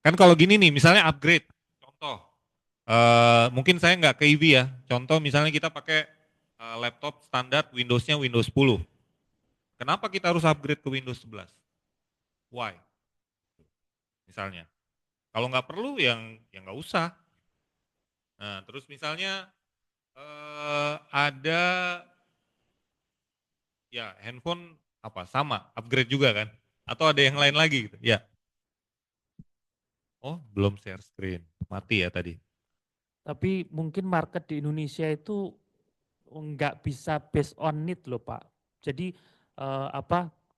Kan kalau gini nih, misalnya upgrade, contoh, mungkin saya nggak ke EV ya, contoh misalnya kita pakai laptop standar Windows-nya Windows 10. Kenapa kita harus upgrade ke Windows 11? Why? Misalnya, kalau nggak perlu yang nggak usah. Nah, terus misalnya ada ya handphone apa sama upgrade juga kan? Atau ada yang lain lagi gitu? Ya. Oh, belum share screen. Mati ya tadi. Tapi mungkin market di Indonesia itu nggak bisa based on need loh Pak. Jadi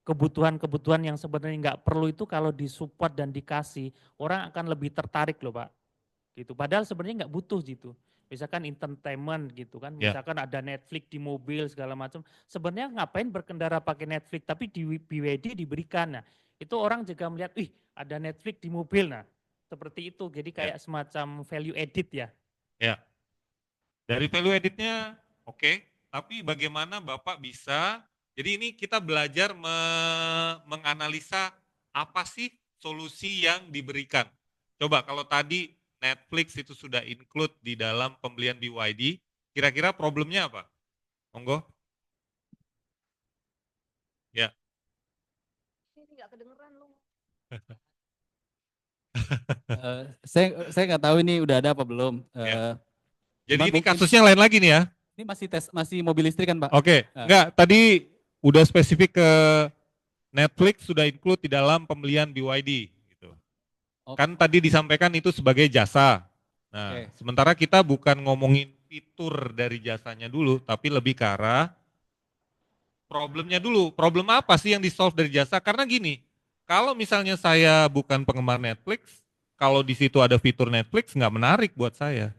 kebutuhan-kebutuhan yang sebenarnya nggak perlu itu kalau disupport dan dikasih, orang akan lebih tertarik loh Pak. Gitu. Padahal sebenarnya nggak butuh gitu. Misalkan entertainment gitu kan, misalkan ada Netflix di mobil segala macam. Sebenarnya ngapain berkendara pakai Netflix, tapi di BYD diberikan. Nah, itu orang juga melihat, ada Netflix di mobil. Nah, seperti itu. Jadi kayak semacam value edit ya. Ya. Dari value editnya oke, tapi bagaimana Bapak bisa, jadi ini kita belajar menganalisa apa sih solusi yang diberikan. Coba kalau tadi Netflix itu sudah include di dalam pembelian BYD, kira-kira problemnya apa? Monggo. Ya. Ini nggak kedengeran lu. Saya nggak tahu ini udah ada apa belum. Jadi ini kasusnya lain lagi nih ya. Ini masih mobil listrik kan Pak? Oke, enggak, tadi udah spesifik ke Netflix sudah include di dalam pembelian BYD. Gitu. Kan tadi disampaikan itu sebagai jasa. Nah, sementara kita bukan ngomongin fitur dari jasanya dulu, tapi lebih ke arah problemnya dulu. Problem apa sih yang di-solve dari jasa? Karena gini, kalau misalnya saya bukan penggemar Netflix, kalau di situ ada fitur Netflix nggak menarik buat saya.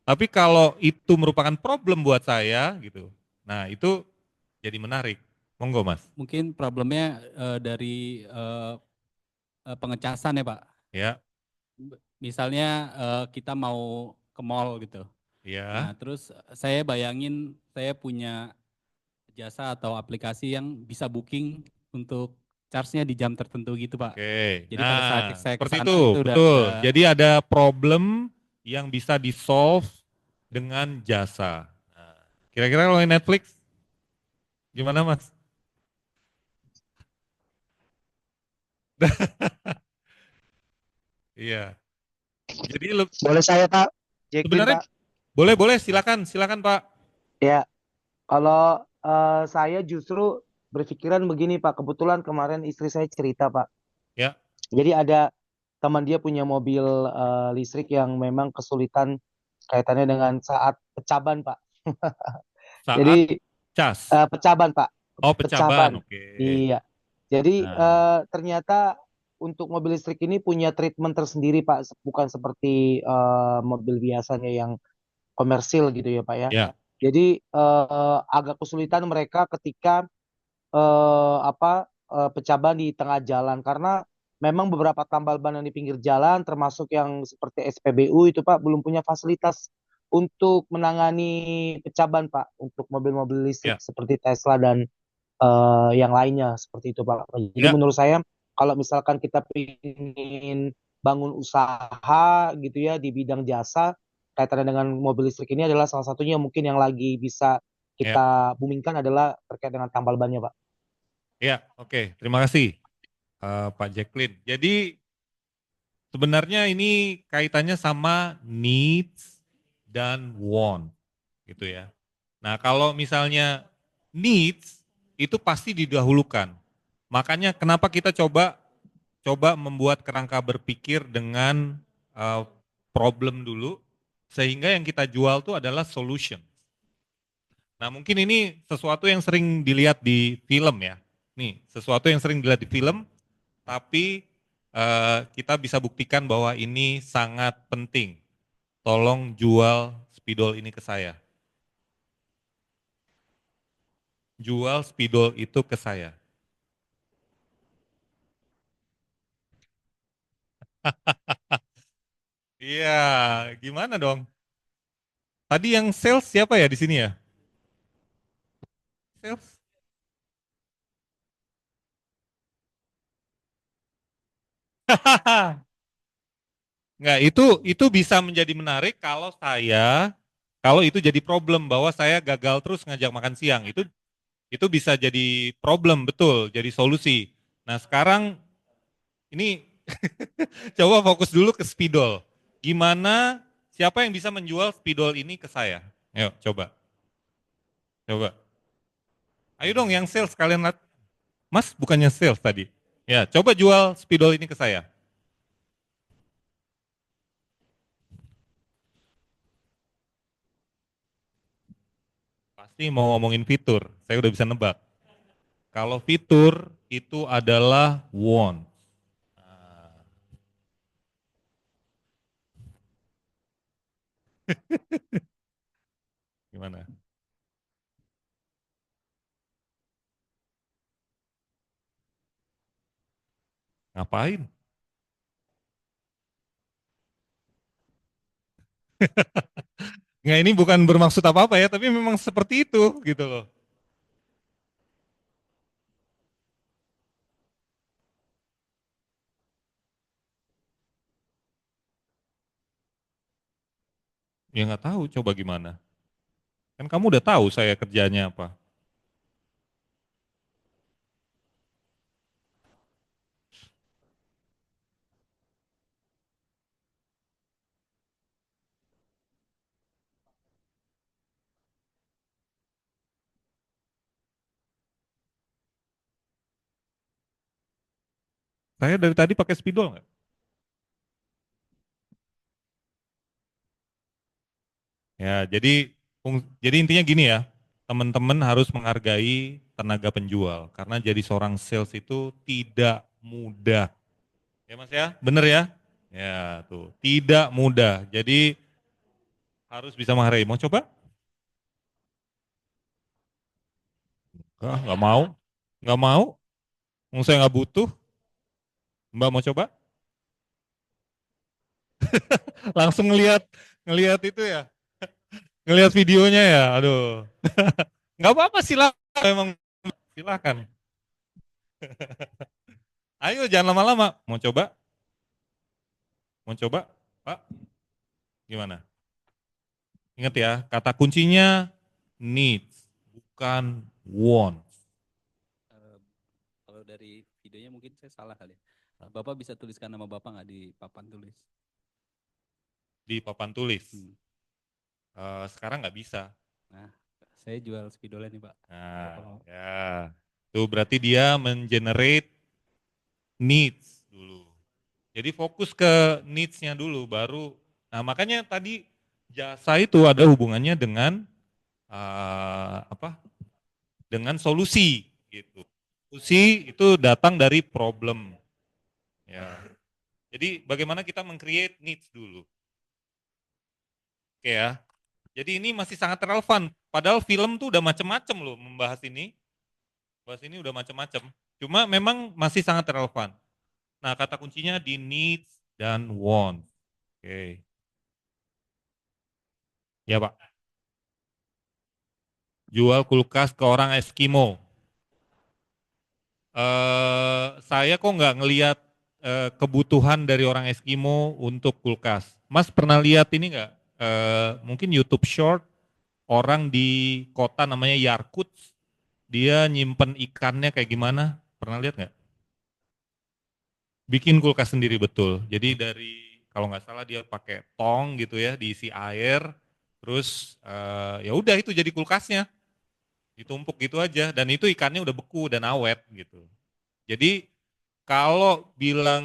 Tapi kalau itu merupakan problem buat saya gitu, nah itu jadi menarik. Monggo Mas. Mungkin problemnya dari pengecasan ya Pak. Ya. Misalnya kita mau ke mall gitu. Ya. Nah terus saya bayangin saya punya jasa atau aplikasi yang bisa booking untuk charge-nya di jam tertentu gitu Pak. Oke. Jadi pada saat saya seperti kesana, itu, udah betul. Jadi ada problem yang bisa di-solve dengan jasa. Nah, kira-kira kalau Netflix gimana Mas? Iya. Jadi boleh saya Pak? Sebenarnya Boleh, silakan Pak. Ya, kalau saya justru berpikiran begini Pak, kebetulan kemarin istri saya cerita Pak. Ya. Jadi ada teman dia punya mobil listrik yang memang kesulitan kaitannya dengan saat pecaban Pak. Saat Jadi cas. pecaban Pak, Oh, pecaban. Oke. Iya. Jadi Nah. ternyata untuk mobil listrik ini punya treatment tersendiri Pak, bukan seperti mobil biasanya yang komersil gitu ya Pak ya. Ya. Jadi agak kesulitan mereka ketika pecah ban di tengah jalan karena memang beberapa tambal ban yang di pinggir jalan termasuk yang seperti SPBU itu Pak belum punya fasilitas untuk menangani pecah ban Pak untuk mobil-mobil listrik seperti Tesla dan yang lainnya seperti itu Pak. Jadi menurut saya kalau misalkan kita ingin bangun usaha gitu ya di bidang jasa kaitannya dengan mobil listrik ini adalah salah satunya mungkin yang lagi bisa kita boomingkan adalah terkait dengan tambal bannya Pak. Ya, oke. Terima kasih Pak Jacqueline. Jadi sebenarnya ini kaitannya sama needs dan want gitu ya. Nah, kalau misalnya needs itu pasti didahulukan. Makanya kenapa kita coba membuat kerangka berpikir dengan problem dulu sehingga yang kita jual itu adalah solution. Nah, mungkin ini sesuatu yang sering dilihat di film ya. Nih, sesuatu yang sering dilihat di film tapi kita bisa buktikan bahwa ini sangat penting. Tolong jual spidol ini ke saya. Jual spidol itu ke saya. Iya, gimana dong? Tadi yang sales siapa ya di sini ya? Sales? Enggak, itu bisa menjadi menarik kalau itu jadi problem bahwa saya gagal terus ngajak makan siang. Itu bisa jadi problem, betul, jadi solusi. Nah, sekarang ini coba fokus dulu ke spidol. Gimana, siapa yang bisa menjual spidol ini ke saya? Ayo, coba. Coba. Ayo dong yang sales kalian lihat. Mas, bukannya sales tadi. Ya, coba jual spidol ini ke saya. Pasti mau ngomongin fitur, saya udah bisa nebak. Kalau fitur itu adalah want. Gimana? Ngapain? Nggak, ini bukan bermaksud apa-apa ya, tapi memang seperti itu gitu loh. Ya nggak tahu, coba gimana. Kan kamu udah tahu saya kerjanya apa. Saya dari tadi pakai spidol nggak? Ya, jadi intinya gini ya, teman-teman harus menghargai tenaga penjual karena jadi seorang sales itu tidak mudah. Ya Mas ya, bener ya? Ya tuh, tidak mudah. Jadi harus bisa menghargai. Mau coba? Nggak mau, nggak mau. Saya nggak butuh. Mbak mau coba? Langsung ngelihat itu ya, ngelihat videonya ya. Aduh, nggak apa-apa, silakan. Memang silakan. Ayo jangan lama-lama. Mau coba? Mau coba, Pak? Gimana? Ingat ya, kata kuncinya needs, bukan want. Kalau dari videonya mungkin saya salah kali. Bapak bisa tuliskan nama Bapak nggak di papan tulis? Di papan tulis. Sekarang nggak bisa. Nah, saya jual spidolnya nih Pak. Nah, ya. Itu berarti dia mengenerate needs dulu. Jadi fokus ke needs-nya dulu, baru. Nah makanya tadi jasa itu ada hubungannya dengan dengan solusi gitu. Solusi itu datang dari problem. Ya. Jadi bagaimana kita meng-create needs dulu. Oke ya. Jadi ini masih sangat relevan. Padahal film tuh udah macem-macem loh membahas ini. Bahas ini udah macem-macem. Cuma memang masih sangat relevan. Nah kata kuncinya di needs dan want. Oke. Ya Pak. Jual kulkas ke orang Eskimo. Saya kok nggak ngelihat kebutuhan dari orang Eskimo untuk kulkas. Mas pernah lihat ini nggak? Mungkin YouTube Short, orang di kota namanya Yakutsk, dia nyimpen ikannya kayak gimana? Pernah lihat nggak? Bikin kulkas sendiri betul. Jadi dari kalau nggak salah dia pakai tong gitu ya, diisi air, terus ya udah itu jadi kulkasnya. Ditumpuk gitu aja, dan itu ikannya udah beku dan awet gitu. Jadi kalau bilang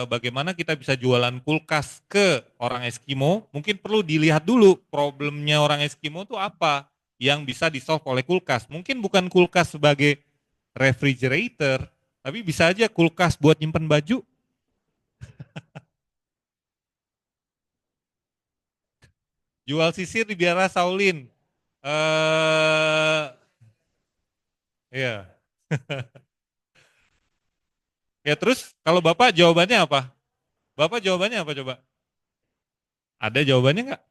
bagaimana kita bisa jualan kulkas ke orang Eskimo, mungkin perlu dilihat dulu problemnya orang Eskimo itu apa yang bisa di-solve oleh kulkas. Mungkin bukan kulkas sebagai refrigerator, tapi bisa aja kulkas buat nyimpen baju. Jual sisir di biara Shaolin. Iya. Ya terus kalau Bapak jawabannya apa? Bapak jawabannya apa coba? Ada jawabannya nggak?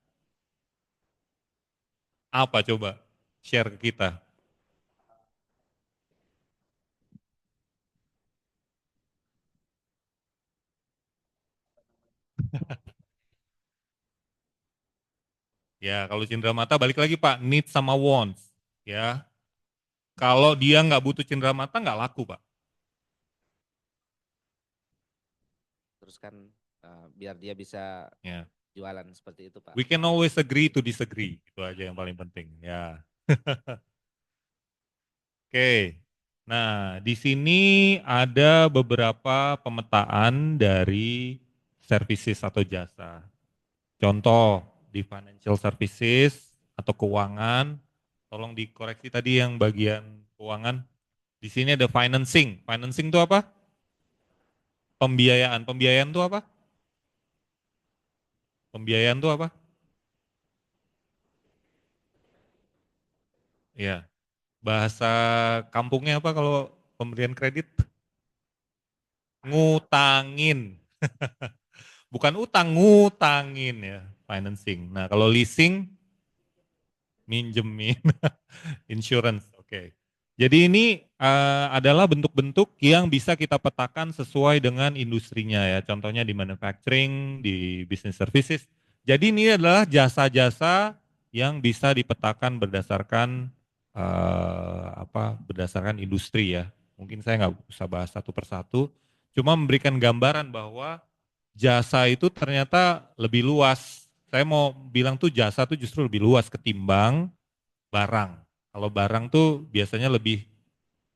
Apa coba? Share ke kita. Ya kalau cindera mata balik lagi Pak, need sama wants. Ya, kalau dia nggak butuh cindera mata nggak laku Pak. Terus kan biar dia bisa Ya. jualan seperti itu Pak. We can always agree to disagree, itu aja yang paling penting. Ya. Oke. Nah, di sini ada beberapa pemetaan dari services atau jasa. Contoh di financial services atau keuangan, tolong dikoreksi tadi yang bagian keuangan. Di sini ada financing. Financing itu apa? Pembiayaan. Pembiayaan itu apa? Pembiayaan itu apa? Ya. Bahasa kampungnya apa kalau pemberian kredit? Ngutangin. Bukan utang, ngutangin ya, financing. Nah, kalau leasing minjemin. Insurance, oke. Jadi ini adalah bentuk-bentuk yang bisa kita petakan sesuai dengan industrinya ya. Contohnya di manufacturing, di business services. Jadi ini adalah jasa-jasa yang bisa dipetakan berdasarkan berdasarkan industri ya. Mungkin saya nggak usah bahas satu persatu, cuma memberikan gambaran bahwa jasa itu ternyata lebih luas. Saya mau bilang tuh jasa tuh justru lebih luas ketimbang barang. Kalau barang tuh biasanya lebih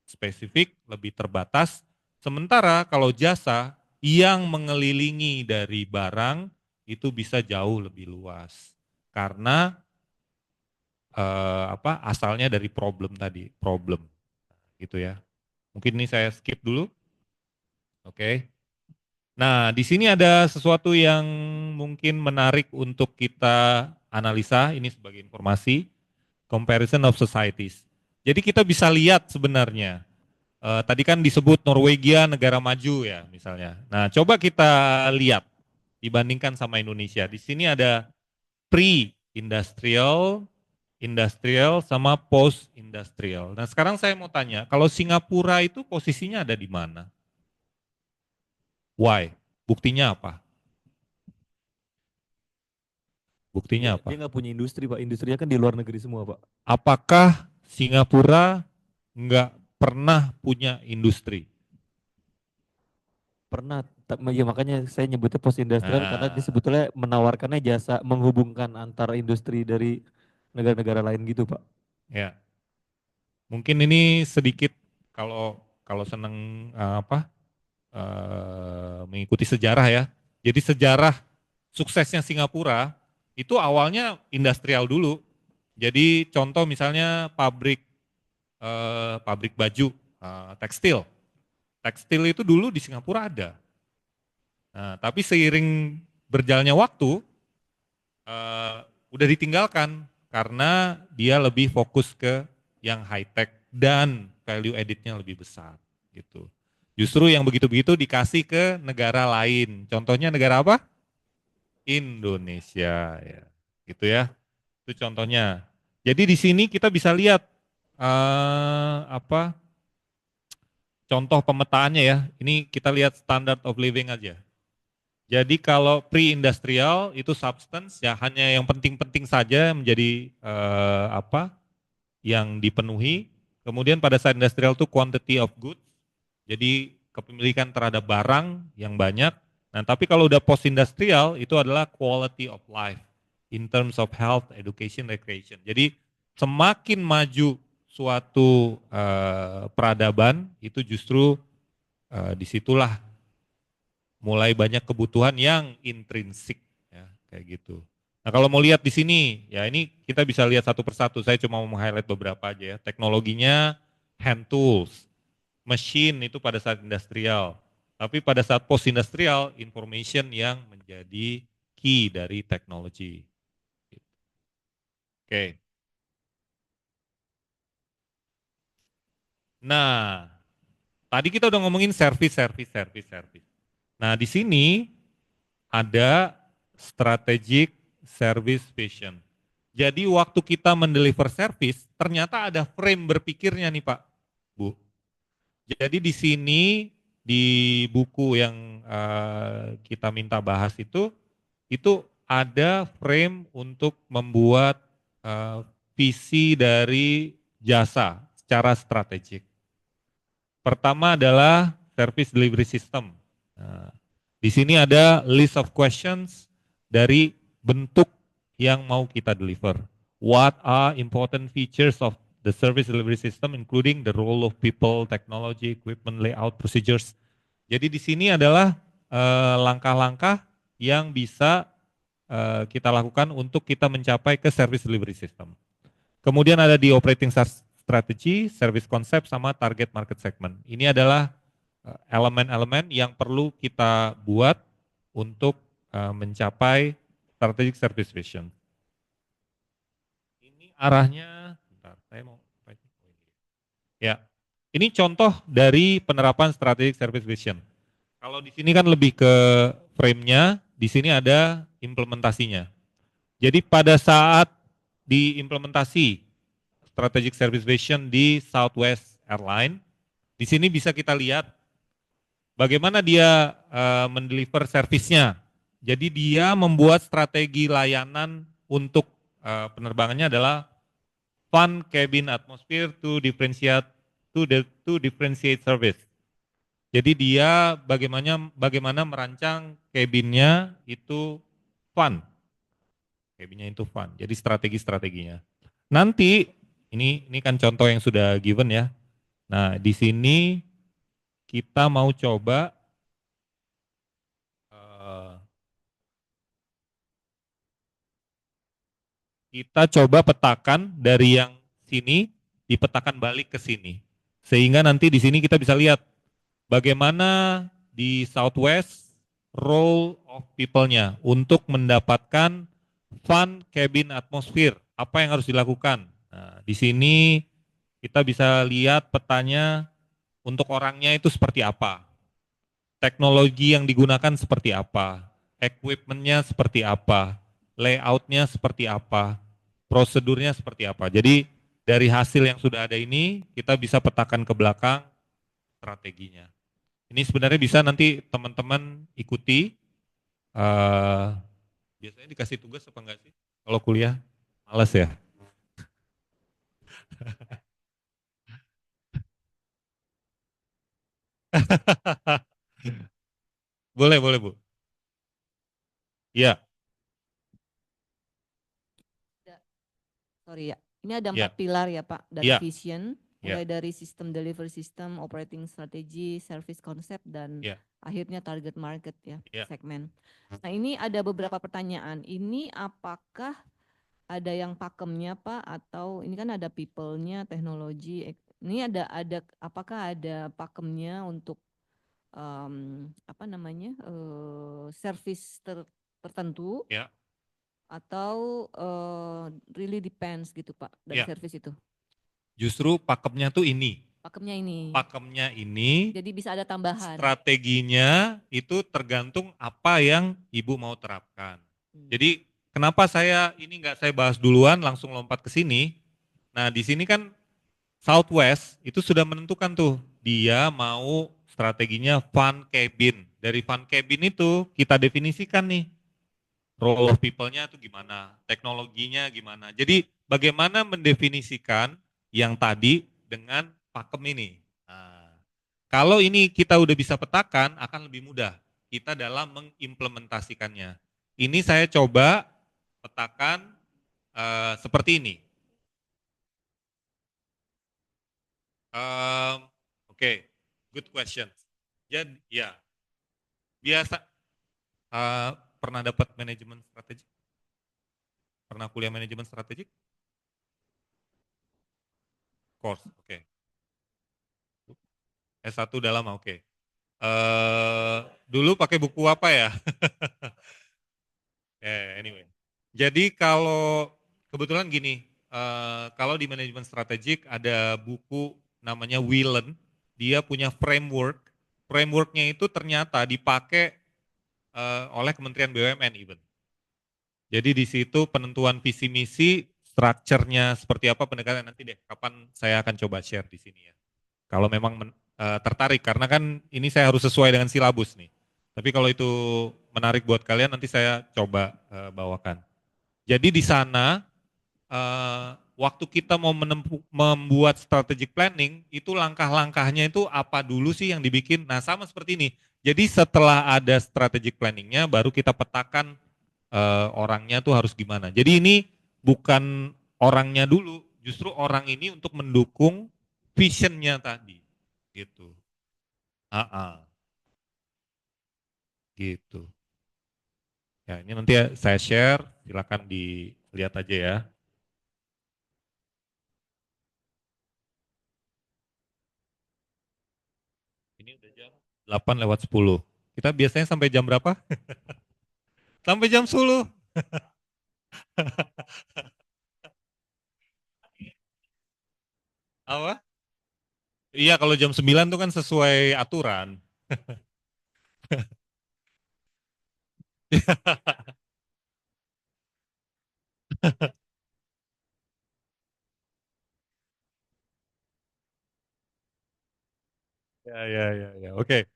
spesifik, lebih terbatas. Sementara kalau jasa yang mengelilingi dari barang itu bisa jauh lebih luas. Karena asalnya dari problem tadi, problem. Gitu ya. Mungkin ini saya skip dulu. Oke. Nah, di sini ada sesuatu yang mungkin menarik untuk kita analisa, ini sebagai informasi, comparison of societies. Jadi kita bisa lihat sebenarnya, tadi kan disebut Norwegia negara maju ya misalnya. Nah, coba kita lihat, dibandingkan sama Indonesia. Di sini ada pre-industrial, industrial, sama post-industrial. Nah, sekarang saya mau tanya, kalau Singapura itu posisinya ada di mana? Why? Buktinya apa? Buktinya apa? Dia nggak punya industri Pak, industrinya kan di luar negeri semua Pak. Apakah Singapura nggak pernah punya industri? Pernah, Ya makanya saya nyebutnya post industrial karena dia sebetulnya menawarkannya jasa menghubungkan antar industri dari negara-negara lain gitu, Pak. Ya. Mungkin ini sedikit kalau kalau senang mengikuti sejarah ya. Jadi sejarah suksesnya Singapura itu awalnya industrial dulu. Jadi contoh misalnya pabrik baju, tekstil. Tekstil itu dulu di Singapura ada. Nah, tapi seiring berjalannya waktu udah ditinggalkan karena dia lebih fokus ke yang high tech dan value editnya lebih besar gitu. Justru yang begitu-begitu dikasih ke negara lain. Contohnya negara apa? Indonesia ya. Gitu ya. Itu contohnya. Jadi di sini kita bisa lihat contoh pemetaannya ya. Ini kita lihat standard of living aja. Jadi kalau pre-industrial itu substance ya hanya yang penting-penting saja menjadi yang dipenuhi. Kemudian pada saat industrial itu quantity of goods. Jadi kepemilikan terhadap barang yang banyak. Nah, tapi kalau udah post industrial itu adalah quality of life in terms of health, education, recreation. Jadi semakin maju suatu peradaban itu justru disitulah mulai banyak kebutuhan yang intrinsik ya kayak gitu. Nah kalau mau lihat di sini ya ini kita bisa lihat satu persatu. Saya cuma mau highlight beberapa aja ya. Teknologinya hand tools, machine itu pada saat industrial. Tapi pada saat post industrial information yang menjadi key dari teknologi. Oke. Nah tadi kita udah ngomongin service. Nah di sini ada strategic service vision. Jadi waktu kita mendeliver service, ternyata ada frame berpikirnya nih Pak, Bu. Jadi di sini di buku yang kita minta bahas itu ada frame untuk membuat visi dari jasa secara strategik. Pertama adalah service delivery system. Nah, di sini ada list of questions dari bentuk yang mau kita deliver. What are important features of the service delivery system including the role of people, technology, equipment, layout, procedures. Jadi di sini adalah langkah-langkah yang bisa kita lakukan untuk kita mencapai ke service delivery system. Kemudian ada di operating strategy, service concept, sama target market segment. Ini adalah elemen-elemen yang perlu kita buat untuk mencapai strategic service vision. Ini arahnya, bentar, saya mau ya. Ini contoh dari penerapan strategic service vision. Kalau di sini kan lebih ke frame-nya, di sini ada implementasinya. Jadi pada saat diimplementasi strategic service vision di Southwest Airlines, di sini bisa kita lihat bagaimana dia mendeliver servisnya. Jadi dia membuat strategi layanan untuk penerbangannya adalah fun cabin atmosphere to differentiate service. Jadi dia bagaimana merancang cabinnya itu fun. Cabinnya itu fun. Jadi strategi-strateginya. Nanti ini kan contoh yang sudah given ya. Nah, di sini kita mau coba petakan dari yang sini dipetakan balik ke sini. Sehingga nanti di sini kita bisa lihat bagaimana di Southwest role of people-nya untuk mendapatkan fun cabin atmosphere. Apa yang harus dilakukan? Nah, di sini kita bisa lihat petanya untuk orangnya itu seperti apa. Teknologi yang digunakan seperti apa. Equipment-nya seperti apa. Layout-nya seperti apa. Prosedurnya seperti apa. Jadi dari hasil yang sudah ada ini kita bisa petakan ke belakang strateginya. Ini sebenarnya bisa nanti teman-teman ikuti. Biasanya dikasih tugas apa enggak sih? Kalau kuliah males ya. Boleh, Bu. Iya, Sorry ya, ini ada iya, 4 pilar ya Pak dari iya, vision, iya, mulai dari sistem delivery system, operating strategy, service concept, dan iya, akhirnya target market ya, iya. segmen. Nah ini ada beberapa pertanyaan, ini apakah ada yang pakemnya Pak, atau ini kan ada people-nya, teknologi, ini ada apakah ada pakemnya untuk apa namanya, service tertentu, Ya, atau really depends gitu Pak dari ya. service itu? Justru pakemnya tuh ini. Pakemnya ini. Pakemnya ini, Jadi bisa ada tambahan. strateginya itu tergantung apa yang Ibu mau terapkan. Jadi kenapa ini nggak saya bahas duluan, langsung lompat ke sini. Nah di sini kan Southwest itu sudah menentukan tuh, dia mau strateginya fun cabin. Dari fun cabin itu kita definisikan nih, role of people-nya itu gimana, teknologinya gimana. Jadi bagaimana mendefinisikan yang tadi dengan pakem ini. Nah, kalau ini kita udah bisa petakan, akan lebih mudah kita dalam mengimplementasikannya. Ini saya coba petakan seperti ini. Oke, good question. Jadi ya, biasa pernah dapat manajemen strategik? Pernah kuliah manajemen strategik? Course, oke. S1 udah lama, oke. Dulu pakai buku apa ya? Anyway. Jadi kalau kebetulan gini, kalau di manajemen strategik ada buku namanya Whelan, dia punya framework. Frameworknya itu ternyata dipakai oleh Kementerian BUMN even. Jadi di situ penentuan visi misi, structure-nya seperti apa pendekatan nanti deh. Kapan saya akan coba share di sini ya. Kalau memang tertarik, karena kan ini saya harus sesuai dengan silabus nih. Tapi kalau itu menarik buat kalian, nanti saya coba bawakan. Jadi di sana, waktu kita mau membuat strategic planning, itu langkah-langkahnya itu apa dulu sih yang dibikin. Nah sama seperti ini. Jadi setelah ada strategic planningnya, baru kita petakan orangnya tuh harus gimana. Jadi ini bukan orangnya dulu, justru orang ini untuk mendukung visionnya tadi, gitu. Gitu. Ya ini nanti saya share, silakan dilihat aja ya. Ini udah jam 8:10. Kita biasanya sampai jam berapa? Sampai jam 10. Apa? Iya kalau jam 9 tuh kan sesuai aturan. Ya, oke.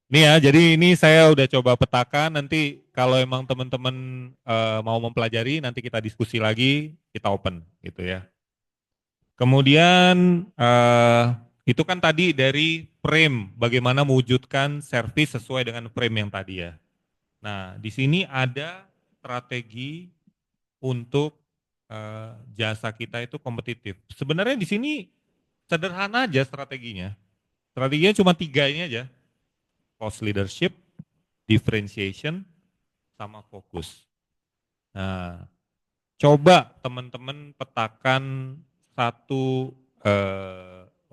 Nih ya, jadi ini saya udah coba petakan, nanti kalau emang teman-teman mau mempelajari, nanti kita diskusi lagi, kita open gitu ya. Kemudian itu kan tadi dari frame, bagaimana mewujudkan service sesuai dengan frame yang tadi ya. Nah, di sini ada strategi untuk jasa kita itu kompetitif. Sebenarnya di sini sederhana aja strateginya. Strateginya cuma 3 ini aja. Cost leadership, differentiation, sama fokus. Nah, coba teman-teman petakan satu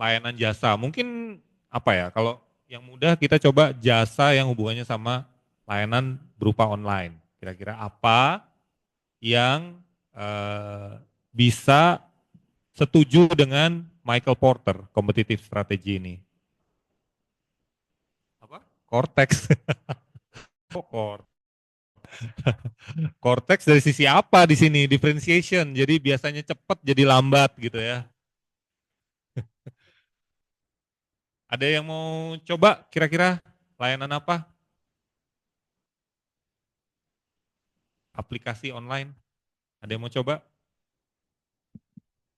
layanan jasa. Mungkin apa ya, kalau yang mudah kita coba jasa yang hubungannya sama layanan berupa online. Kira-kira apa yang bisa setuju dengan Michael Porter, competitive strategy ini? Apa? Cortex. Cortex dari sisi apa di sini? Differentiation. Jadi biasanya cepat jadi lambat gitu ya. Ada yang mau coba kira-kira layanan apa? Aplikasi online. Ada yang mau coba?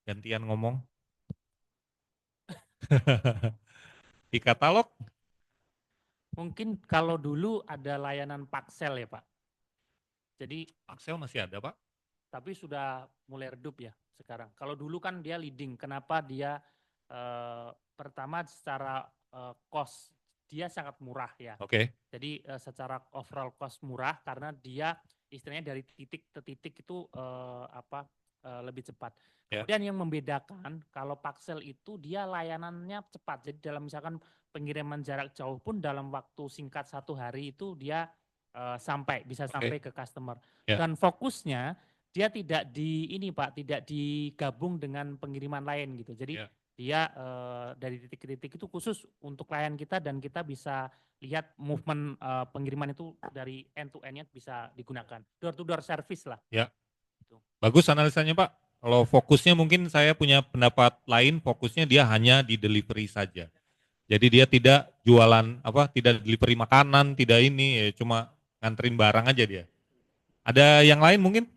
Gantian ngomong. E-katalog? Mungkin kalau dulu ada layanan Paxel ya Pak. Jadi Paxel masih ada Pak? tapi sudah mulai redup ya sekarang. Kalau dulu kan dia leading, kenapa dia pertama secara cost dia sangat murah ya. Oke. Jadi secara overall cost murah karena dia istilahnya dari titik ke titik itu lebih cepat. Ya. Kemudian yang membedakan kalau Paxel itu dia layanannya cepat. Jadi dalam misalkan pengiriman jarak jauh pun dalam waktu singkat 1 hari itu dia bisa sampai ke customer. Ya. Dan fokusnya dia tidak tidak digabung dengan pengiriman lain gitu. Jadi dia dari titik ke titik itu khusus untuk klien kita dan kita bisa lihat movement pengiriman itu dari end to end-nya bisa digunakan. Door to door service lah. Ya. Bagus analisanya Pak. Kalau fokusnya mungkin saya punya pendapat lain, fokusnya dia hanya di delivery saja. Jadi dia tidak jualan tidak delivery makanan, tidak ini, cuma nganterin barang aja dia. Ada yang lain mungkin?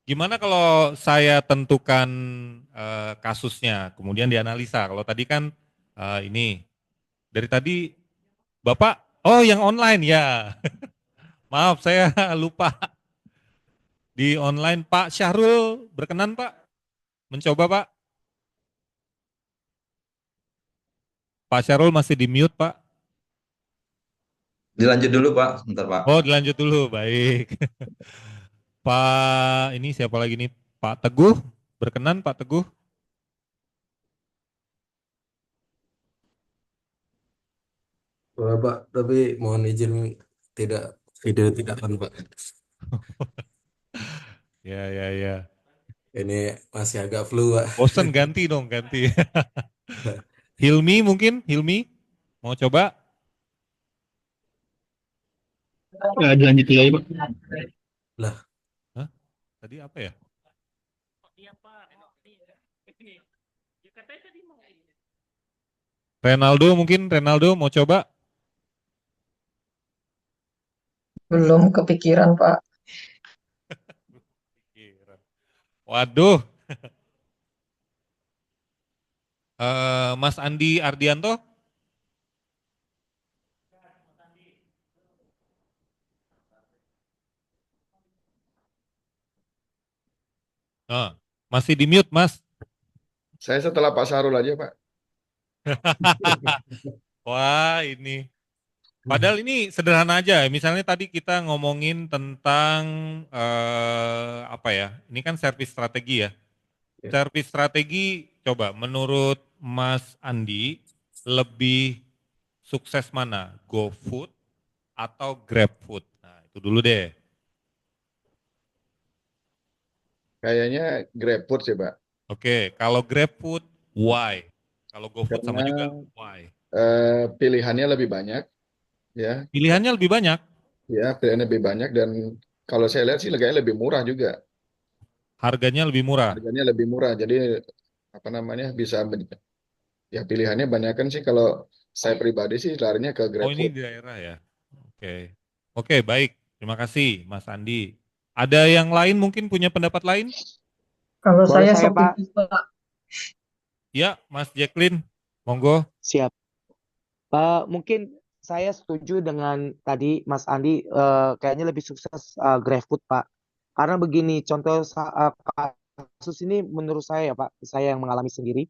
Gimana kalau saya tentukan kasusnya, kemudian dianalisa. Kalau tadi kan ini, dari tadi Bapak, oh yang online ya. Maaf saya lupa. Di online Pak Syahrul berkenan Pak? Mencoba Pak? Pak Syahrul masih di mute Pak? Dilanjut dulu Pak, sebentar Pak. Oh dilanjut dulu, baik. Pak, ini siapa lagi nih? Pak Teguh, berkenan Pak Teguh? Boleh Pak, tapi mohon izin video tidak on Pak. Ya. Ini masih agak flu Pak. Bosen ganti dong, ganti. Hilmi mungkin, Hilmi mau coba? Dilanjut lagi Pak. Lah. Hah? Tadi apa ya? Renaldo mau coba? Belum kepikiran Pak. Waduh. Mas Andi Ardianto? Masih di mute Mas. Saya setelah Pak Syahrul aja Pak. Wah ini. Padahal ini sederhana aja. Misalnya tadi kita ngomongin tentang Ini kan servis strategi ya. Servis strategi coba menurut Mas Andi lebih sukses mana? GoFood atau GrabFood? Nah, itu dulu deh. Kayaknya GrabFood sih Pak. Oke, kalau GrabFood, why? Kalau GoFood sama juga, Karena why? pilihannya lebih banyak, ya. Pilihannya lebih banyak. Ya, pilihannya lebih banyak dan kalau saya lihat sih harganya lebih murah juga. Harganya lebih murah. Harganya lebih murah, jadi bisa ya pilihannya banyak kan sih. Kalau saya pribadi sih larinya ke Oh ini GrabFood. di daerah ya. Oke, baik. Terima kasih Mas Andi. Ada yang lain mungkin punya pendapat lain? Kalau Boleh saya saya, Pak? Shopee Pak. Ya, Mas Jacqueline, monggo. Siap. Mungkin saya setuju dengan tadi Mas Andi, kayaknya lebih sukses GrabFood Pak. Karena begini, contoh kasus ini menurut saya ya Pak, saya yang mengalami sendiri.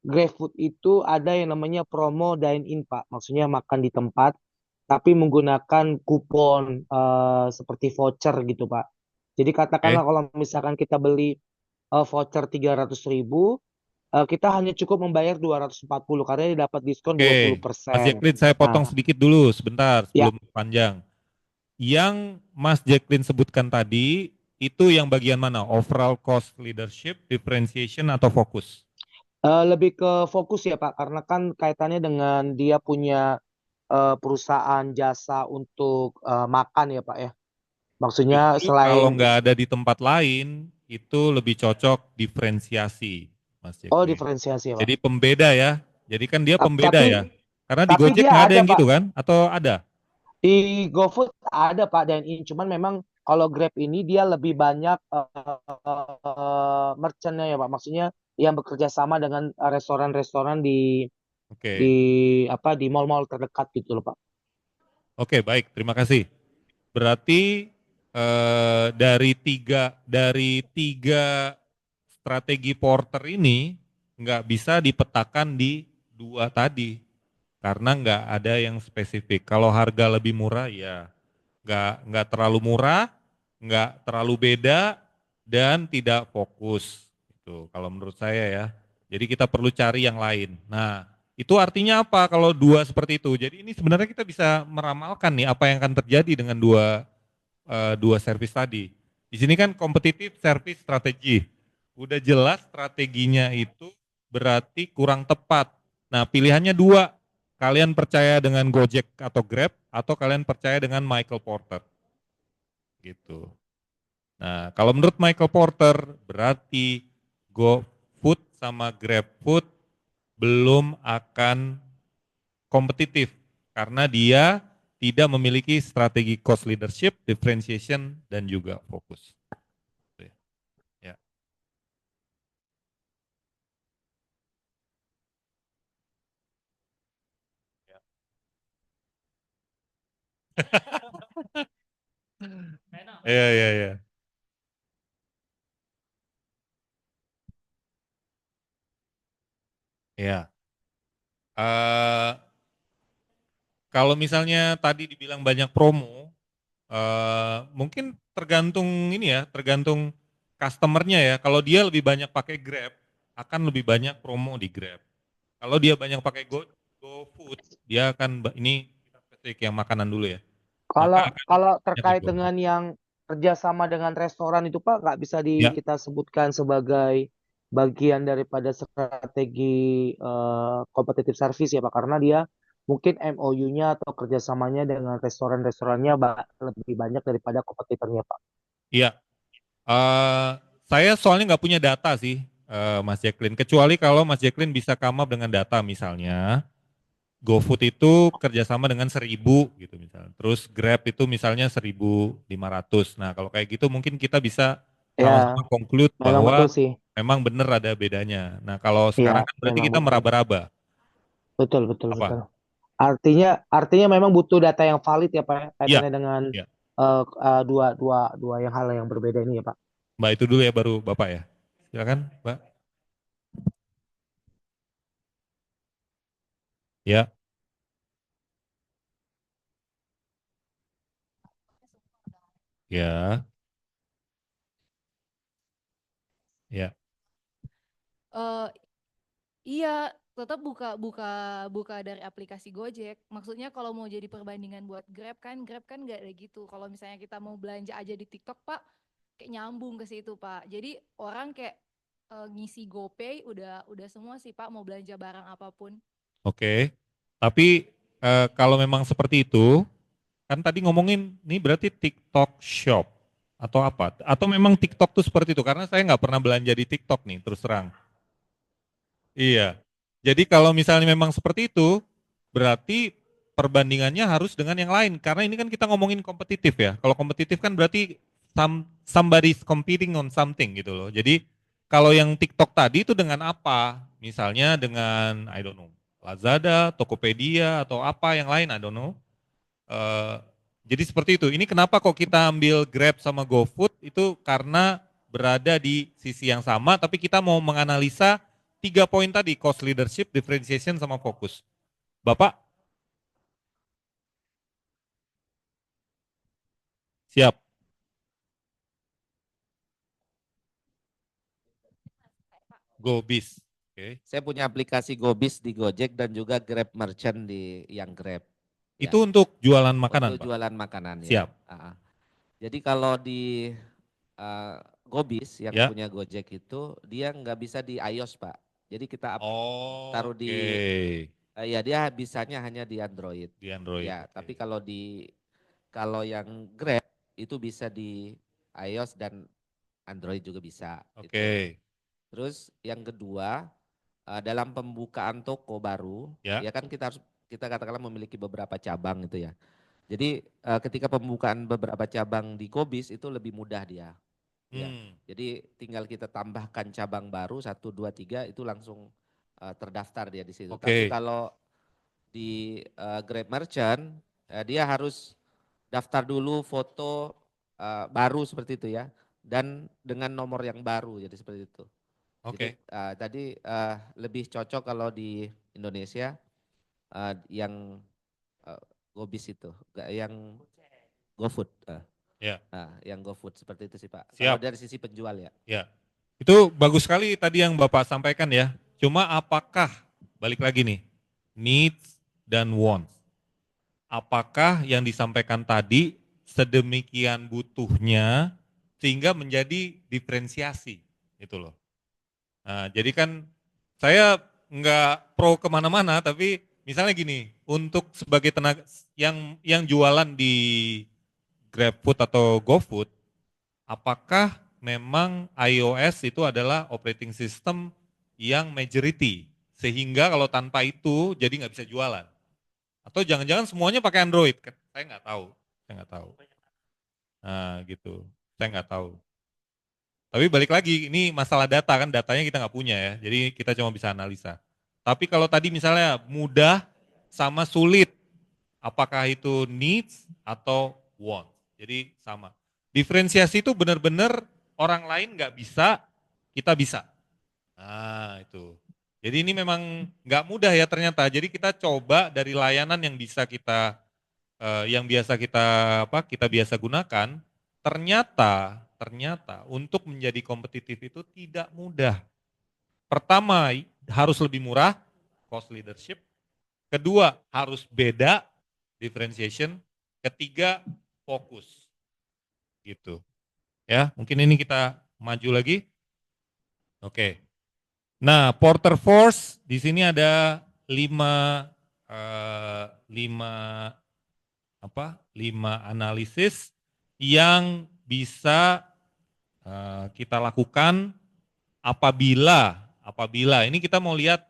GrabFood itu ada yang namanya promo dine-in Pak, maksudnya makan di tempat, tapi menggunakan kupon seperti voucher gitu Pak. Jadi katakanlah kalau misalkan kita beli voucher 300.000, kita hanya cukup membayar 240 karena dia dapat diskon Oke, 20%. Mas Jacqueline saya potong sedikit dulu sebentar sebelum panjang. Yang Mas Jacqueline sebutkan tadi itu yang bagian mana? Overall cost leadership, differentiation atau fokus? Lebih ke fokus ya Pak, karena kan kaitannya dengan dia punya perusahaan jasa untuk makan ya Pak ya. Maksudnya Justru kalau selain nggak ada di tempat lain itu lebih cocok diferensiasi, Mas Jacqueline. diferensiasi ya Pak. Jadi pembeda ya. Jadi kan dia pembeda Tapi ya. Karena di tapi Gojek dia nggak ada ada yang gitu Pak. kan? Atau ada? Di GoFood ada Pak dine-in, cuman memang kalau Grab ini dia lebih banyak merchant-nya ya Pak. Maksudnya yang bekerja sama dengan restoran-restoran di Oke. di mall-mall terdekat gitu loh Pak. Oke, baik, terima kasih. Berarti dari tiga strategi Porter ini nggak bisa dipetakan di dua tadi karena nggak ada yang spesifik. Kalau harga lebih murah ya nggak terlalu murah, nggak terlalu beda dan tidak fokus. Itu kalau menurut saya ya. Jadi kita perlu cari yang lain. Nah, itu artinya apa kalau dua seperti itu? Jadi ini sebenarnya kita bisa meramalkan nih apa yang akan terjadi dengan dua service tadi. Di sini kan kompetitif service strategi. Udah jelas strateginya itu berarti kurang tepat. Nah, pilihannya dua. Kalian percaya dengan Gojek atau Grab atau kalian percaya dengan Michael Porter. Gitu. Nah, kalau menurut Michael Porter berarti GoFood sama GrabFood belum akan kompetitif karena dia tidak memiliki strategi cost leadership, differentiation, dan juga fokus. Ya. Iya, iya, iya. Ya. Kalau misalnya tadi dibilang banyak promo, mungkin tergantung ini ya, tergantung customernya ya. Kalau dia lebih banyak pakai Grab, akan lebih banyak promo di Grab. Kalau dia banyak pakai GoFood, dia akan ini kita spesifik yang makanan dulu ya. Kalau Maka akan kalau banyak di terkait GoFood. dengan yang kerjasama dengan restoran itu Pak, nggak bisa Ya. kita sebutkan sebagai bagian daripada strategi competitive service ya Pak, karena dia mungkin MOU-nya atau kerjasamanya dengan restoran-restorannya lebih banyak daripada kompetitornya Pak. Iya. Saya soalnya nggak punya data sih, Mas Jacqueline. Kecuali kalau Mas Jacqueline bisa come up dengan data misalnya, GoFood itu kerjasama dengan 1.000 gitu misalnya. Terus Grab itu misalnya 1.500. Nah kalau kayak gitu mungkin kita bisa sama-sama Ya, conclude memang betul bahwa sih. memang benar ada bedanya. Nah kalau sekarang Ya, kan berarti memang kita betul. meraba-raba. Betul, betul, Apa? betul. Artinya memang butuh data yang valid ya Pak, ya, Iya. kaitannya dengan Iya. dua yang hal yang berbeda ini ya Pak. Mbak itu dulu ya baru Bapak ya. Silakan, Mbak. Ya. Ya. Ya. Eh, iya, tetap buka buka buka dari aplikasi Gojek. Maksudnya kalau mau jadi perbandingan buat Grab kan nggak ada gitu. Kalau misalnya kita mau belanja aja di TikTok, Pak, kayak nyambung ke situ, Pak. Jadi orang kayak ngisi GoPay udah semua sih, Pak, mau belanja barang apapun. Oke. Tapi kalau memang seperti itu, kan tadi ngomongin ini berarti TikTok Shop atau apa? Atau memang TikTok tuh seperti itu? Karena saya nggak pernah belanja di TikTok nih, terus terang. Iya. Jadi kalau misalnya memang seperti itu, berarti perbandingannya harus dengan yang lain. Karena ini kan kita ngomongin kompetitif ya. Kalau kompetitif kan berarti somebody's competing on something gitu loh. Jadi kalau yang TikTok tadi itu dengan apa? Misalnya dengan, I don't know, Lazada, Tokopedia, atau apa yang lain, I don't know. Jadi seperti itu. Ini kenapa kok kita ambil Grab sama GoFood itu karena berada di sisi yang sama, tapi kita mau menganalisa 3 poin tadi, cost leadership, differentiation, sama fokus. Bapak? Siap. GoBiz. Oke. Saya punya aplikasi GoBiz di Gojek dan juga Grab Merchant di yang Grab. Ya. Itu untuk jualan makanan, untuk Pak? jualan makanan ya. Siap. Jadi kalau di GoBiz yang Ya. punya Gojek itu dia nggak bisa di iOS Pak. Jadi kita taruh di ya dia bisanya hanya di Android. Di Android. Ya, tapi kalau yang Grab itu bisa di iOS dan Android juga bisa. Oke. Gitu. Terus yang kedua dalam pembukaan toko baru, ya kan kita katakanlah memiliki beberapa cabang gitu ya. Jadi ketika pembukaan beberapa cabang di GoBiz itu lebih mudah dia. Ya. Jadi tinggal kita tambahkan cabang baru 1, 2, 3 itu langsung terdaftar dia di situ. Oke. Tapi kalau di Grab Merchant dia harus daftar dulu foto baru seperti itu ya, dan dengan nomor yang baru, jadi seperti itu. Jadi Oke. tadi lebih cocok kalau di Indonesia yang GoBiz itu, yang GoFood. Ya. Yang GoFood seperti itu sih Pak. Kalau Siap. dari sisi penjual ya. Ya. Itu bagus sekali tadi yang Bapak sampaikan ya. Cuma apakah, balik lagi nih, needs dan wants. Apakah yang disampaikan tadi sedemikian butuhnya sehingga menjadi diferensiasi, itu loh. Nah, jadi kan saya nggak pro kemana-mana, tapi misalnya gini, untuk sebagai tenaga yang jualan di GrabFood atau GoFood, apakah memang iOS itu adalah operating system yang majority, sehingga kalau tanpa itu jadi nggak bisa jualan? Atau jangan-jangan semuanya pakai Android? Saya nggak tahu, Nah gitu, saya nggak tahu. Tapi balik lagi, ini masalah data kan, datanya kita nggak punya ya, jadi kita cuma bisa analisa. Tapi kalau tadi misalnya mudah sama sulit, apakah itu needs atau want? Jadi sama. Diferensiasi itu benar-benar orang lain nggak bisa, kita bisa. Nah itu. Jadi ini memang nggak mudah ya ternyata. Jadi kita coba dari layanan yang bisa kita, yang biasa kita biasa gunakan, ternyata untuk menjadi kompetitif itu tidak mudah. Pertama harus lebih murah, cost leadership. Kedua harus beda, differentiation. Ketiga fokus, gitu. Ya mungkin ini kita maju lagi. Oke. Nah, Porter Force di sini ada 5 analisis yang bisa kita lakukan apabila ini kita mau lihat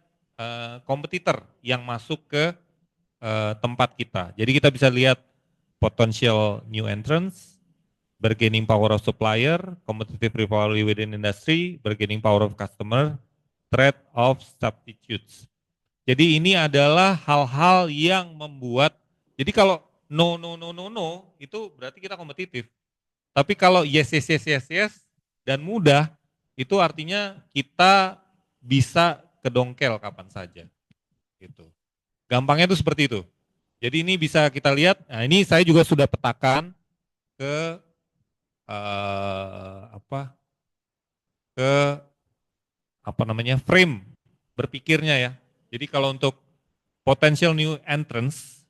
kompetitor yang masuk ke tempat kita. Jadi kita bisa lihat potential new entrants, bargaining power of supplier, competitive rivalry within industry, bargaining power of customer, threat of substitutes. Jadi ini adalah hal-hal yang membuat, jadi kalau no itu berarti kita kompetitif. Tapi kalau yes dan mudah, itu artinya kita bisa kedongkel kapan saja. Gitu. Gampangnya itu seperti itu. Jadi ini bisa kita lihat, nah ini saya juga sudah petakan ke frame berpikirnya ya. Jadi kalau untuk potential new entrants,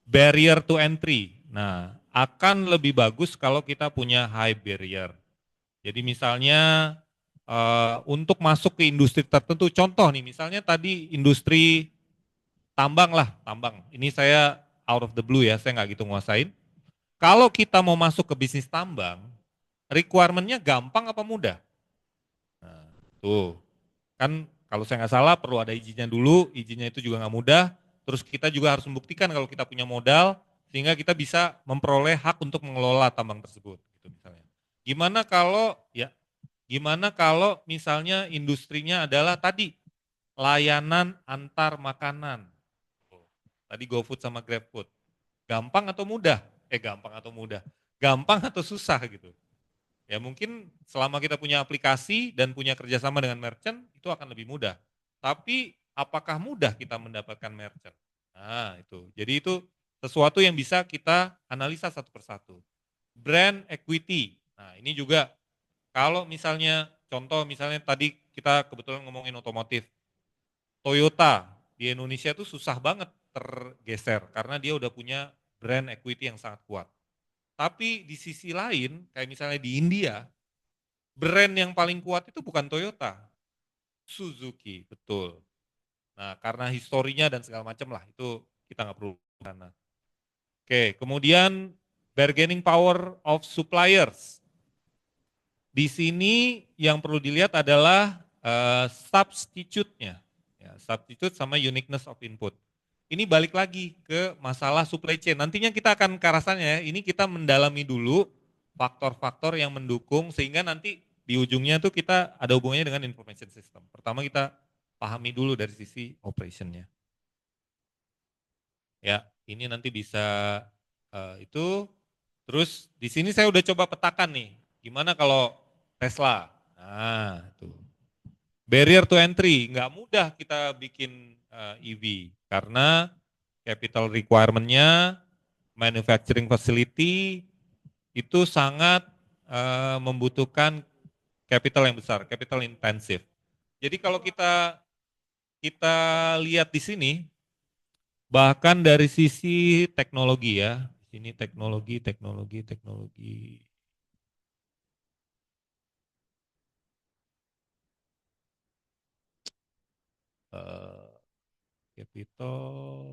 barrier to entry, nah akan lebih bagus kalau kita punya high barrier. Jadi misalnya untuk masuk ke industri tertentu, contoh nih misalnya tadi industri tambang. Ini saya out of the blue ya, saya nggak gitu nguasain. Kalau kita mau masuk ke bisnis tambang, requirement-nya gampang apa mudah? Nah, tuh, kan kalau saya nggak salah perlu ada izinnya dulu, izinnya itu juga nggak mudah. Terus kita juga harus membuktikan kalau kita punya modal, sehingga kita bisa memperoleh hak untuk mengelola tambang tersebut. Gitu misalnya. Gimana kalau misalnya industrinya adalah tadi layanan antar makanan. Tadi GoFood sama GrabFood. Gampang atau mudah? Gampang atau susah gitu. Ya mungkin selama kita punya aplikasi dan punya kerjasama dengan merchant, itu akan lebih mudah. Tapi apakah mudah kita mendapatkan merchant? Nah itu, jadi itu sesuatu yang bisa kita analisa satu persatu. Brand equity, nah ini juga kalau misalnya, contoh misalnya tadi kita kebetulan ngomongin otomotif. Toyota di Indonesia itu susah banget tergeser karena dia udah punya brand equity yang sangat kuat. Tapi di sisi lain, kayak misalnya di India, brand yang paling kuat itu bukan Toyota, Suzuki, betul. Nah karena historinya dan segala macam lah, itu kita nggak perlu sana. Oke, kemudian bargaining power of suppliers. Di sini yang perlu dilihat adalah substitute-nya. Ya, substitute sama uniqueness of input. Ini balik lagi ke masalah supply chain. Nantinya kita akan ke arah sana ya. Ini kita mendalami dulu faktor-faktor yang mendukung sehingga nanti di ujungnya tuh kita ada hubungannya dengan information system. Pertama kita pahami dulu dari sisi operationnya. Ya, ini nanti bisa itu. Terus di sini saya udah coba petakan nih, gimana kalau Tesla. Nah, tuh. Barrier to entry, nggak mudah kita bikin EV karena capital requirement-nya, manufacturing facility itu sangat membutuhkan capital yang besar, capital intensif. Jadi kalau kita lihat di sini, bahkan dari sisi teknologi ya, ini teknologi. Capital.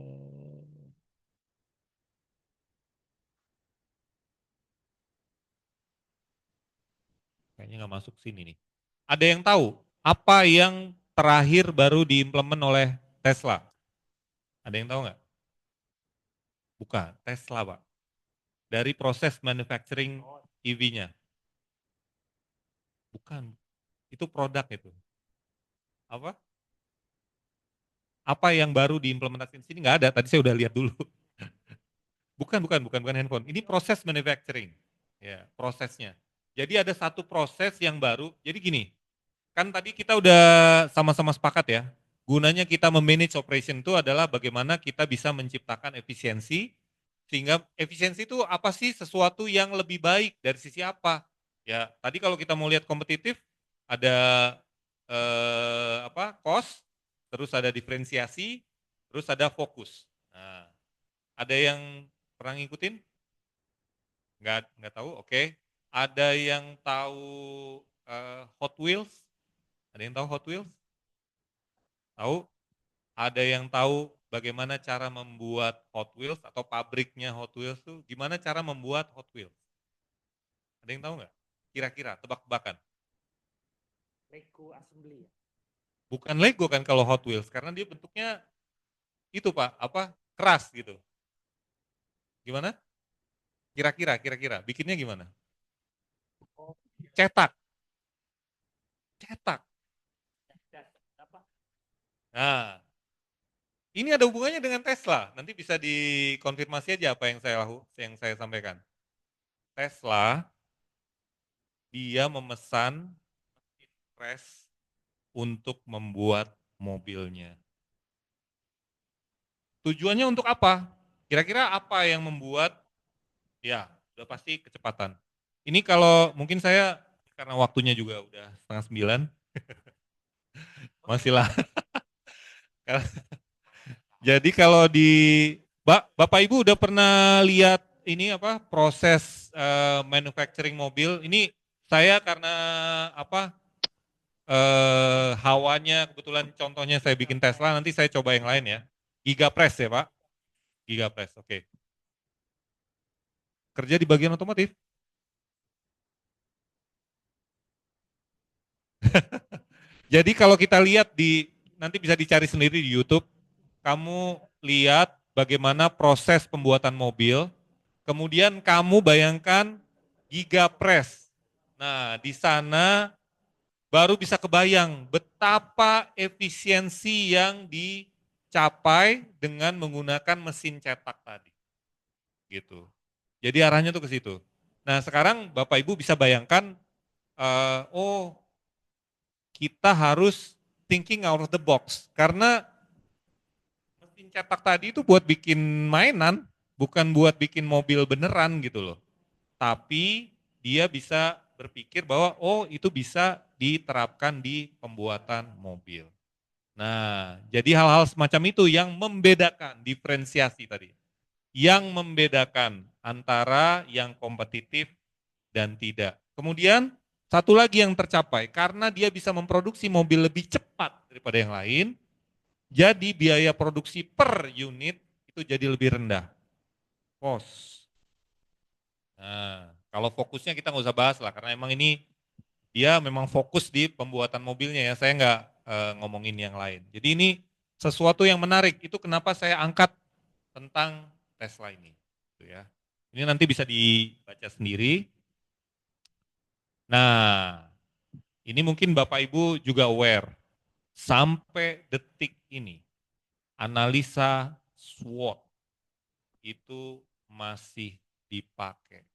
Kayaknya nggak masuk sini nih. Ada yang tahu apa yang terakhir baru diimplement oleh Tesla? Ada yang tahu nggak? Bukan, Tesla Pak. Dari proses manufacturing EV-nya. Bukan, itu produk itu. Apa? Apa yang baru diimplementasikan sini? Nggak ada, tadi saya udah lihat dulu. Bukan handphone. Ini proses manufacturing. Ya, prosesnya. Jadi ada satu proses yang baru. Jadi gini, kan tadi kita udah sama-sama sepakat ya. Gunanya kita memanage operation itu adalah bagaimana kita bisa menciptakan efisiensi, sehingga efisiensi itu apa sih, sesuatu yang lebih baik dari sisi apa? Ya, tadi kalau kita mau lihat kompetitif, ada cost, terus ada diferensiasi, terus ada fokus. Nah, ada yang pernah ngikutin? Nggak tahu, oke. Ada yang tahu Hot Wheels? Ada yang tahu Hot Wheels? Tahu? Ada yang tahu bagaimana cara membuat Hot Wheels atau pabriknya Hot Wheels tuh gimana cara membuat Hot Wheels? Ada yang tahu nggak? Kira-kira tebak-tebakan. Lego assembly ya? Bukan Lego kan kalau Hot Wheels karena dia bentuknya itu Pak, keras gitu. Gimana? Kira-kira bikinnya gimana? Cetak. Nah, ini ada hubungannya dengan Tesla. Nanti bisa dikonfirmasi aja apa yang saya sampaikan. Tesla dia memesan press untuk membuat mobilnya. Tujuannya untuk apa? Kira-kira apa yang membuat? Ya, udah pasti kecepatan. Ini kalau mungkin saya karena waktunya juga udah 8:30. Masih lah. Jadi kalau Bapak Ibu udah pernah lihat ini proses manufacturing mobil? Ini saya karena hawanya kebetulan contohnya saya bikin Tesla, nanti saya coba yang lain ya. Gigapress ya Pak? Gigapress, oke. Kerja di bagian otomotif? Jadi kalau kita lihat nanti bisa dicari sendiri di YouTube, kamu lihat bagaimana proses pembuatan mobil, kemudian kamu bayangkan Gigapress. Nah, di sana baru bisa kebayang betapa efisiensi yang dicapai dengan menggunakan mesin cetak tadi. Gitu. Jadi arahnya tuh ke situ. Nah, sekarang Bapak Ibu bisa bayangkan kita harus thinking out of the box karena mesin cetak tadi itu buat bikin mainan, bukan buat bikin mobil beneran gitu loh. Tapi dia bisa berpikir bahwa itu bisa diterapkan di pembuatan mobil. Nah, jadi hal-hal semacam itu yang membedakan, diferensiasi tadi. Yang membedakan antara yang kompetitif dan tidak. Kemudian satu lagi yang tercapai, karena dia bisa memproduksi mobil lebih cepat daripada yang lain, jadi biaya produksi per unit itu jadi lebih rendah. Cost. Nah, kalau fokusnya kita nggak usah bahas lah, karena emang ini dia memang fokus di pembuatan mobilnya ya, saya nggak ngomongin yang lain. Jadi ini sesuatu yang menarik, itu kenapa saya angkat tentang Tesla ini. Gitu ya. Ini nanti bisa dibaca sendiri. Nah, ini mungkin Bapak Ibu juga aware. sampai detik ini analisa SWOT itu masih dipakai.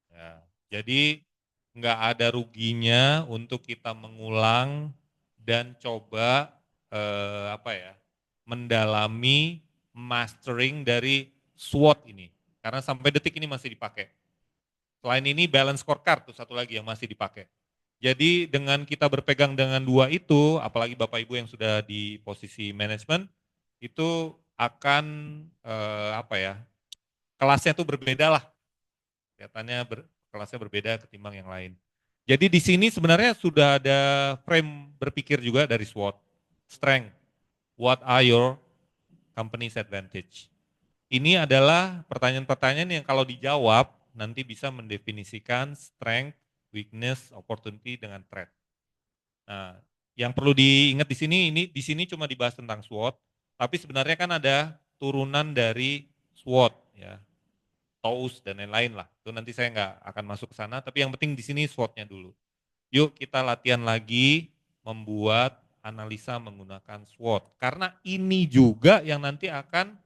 Ya, jadi nggak ada ruginya untuk kita mengulang dan coba mendalami mastering dari SWOT ini. Karena sampai detik ini masih dipakai. Selain ini balance scorecard tuh satu lagi yang masih dipakai. Jadi dengan kita berpegang dengan dua itu, apalagi Bapak Ibu yang sudah di posisi manajemen, itu akan kelasnya tuh berbeda lah. Kelihatannya kelasnya berbeda ketimbang yang lain. Jadi di sini sebenarnya sudah ada frame berpikir juga dari SWOT. Strength, what are your company's advantage? Ini adalah pertanyaan-pertanyaan yang kalau dijawab nanti bisa mendefinisikan strength, weakness, opportunity dengan threat. Nah, yang perlu diingat di sini cuma dibahas tentang SWOT, tapi sebenarnya kan ada turunan dari SWOT ya. TOWS dan lain-lain lah. Itu nanti saya nggak akan masuk ke sana, tapi yang penting di sini SWOT-nya dulu. Yuk kita latihan lagi membuat analisa menggunakan SWOT. Karena ini juga yang nanti akan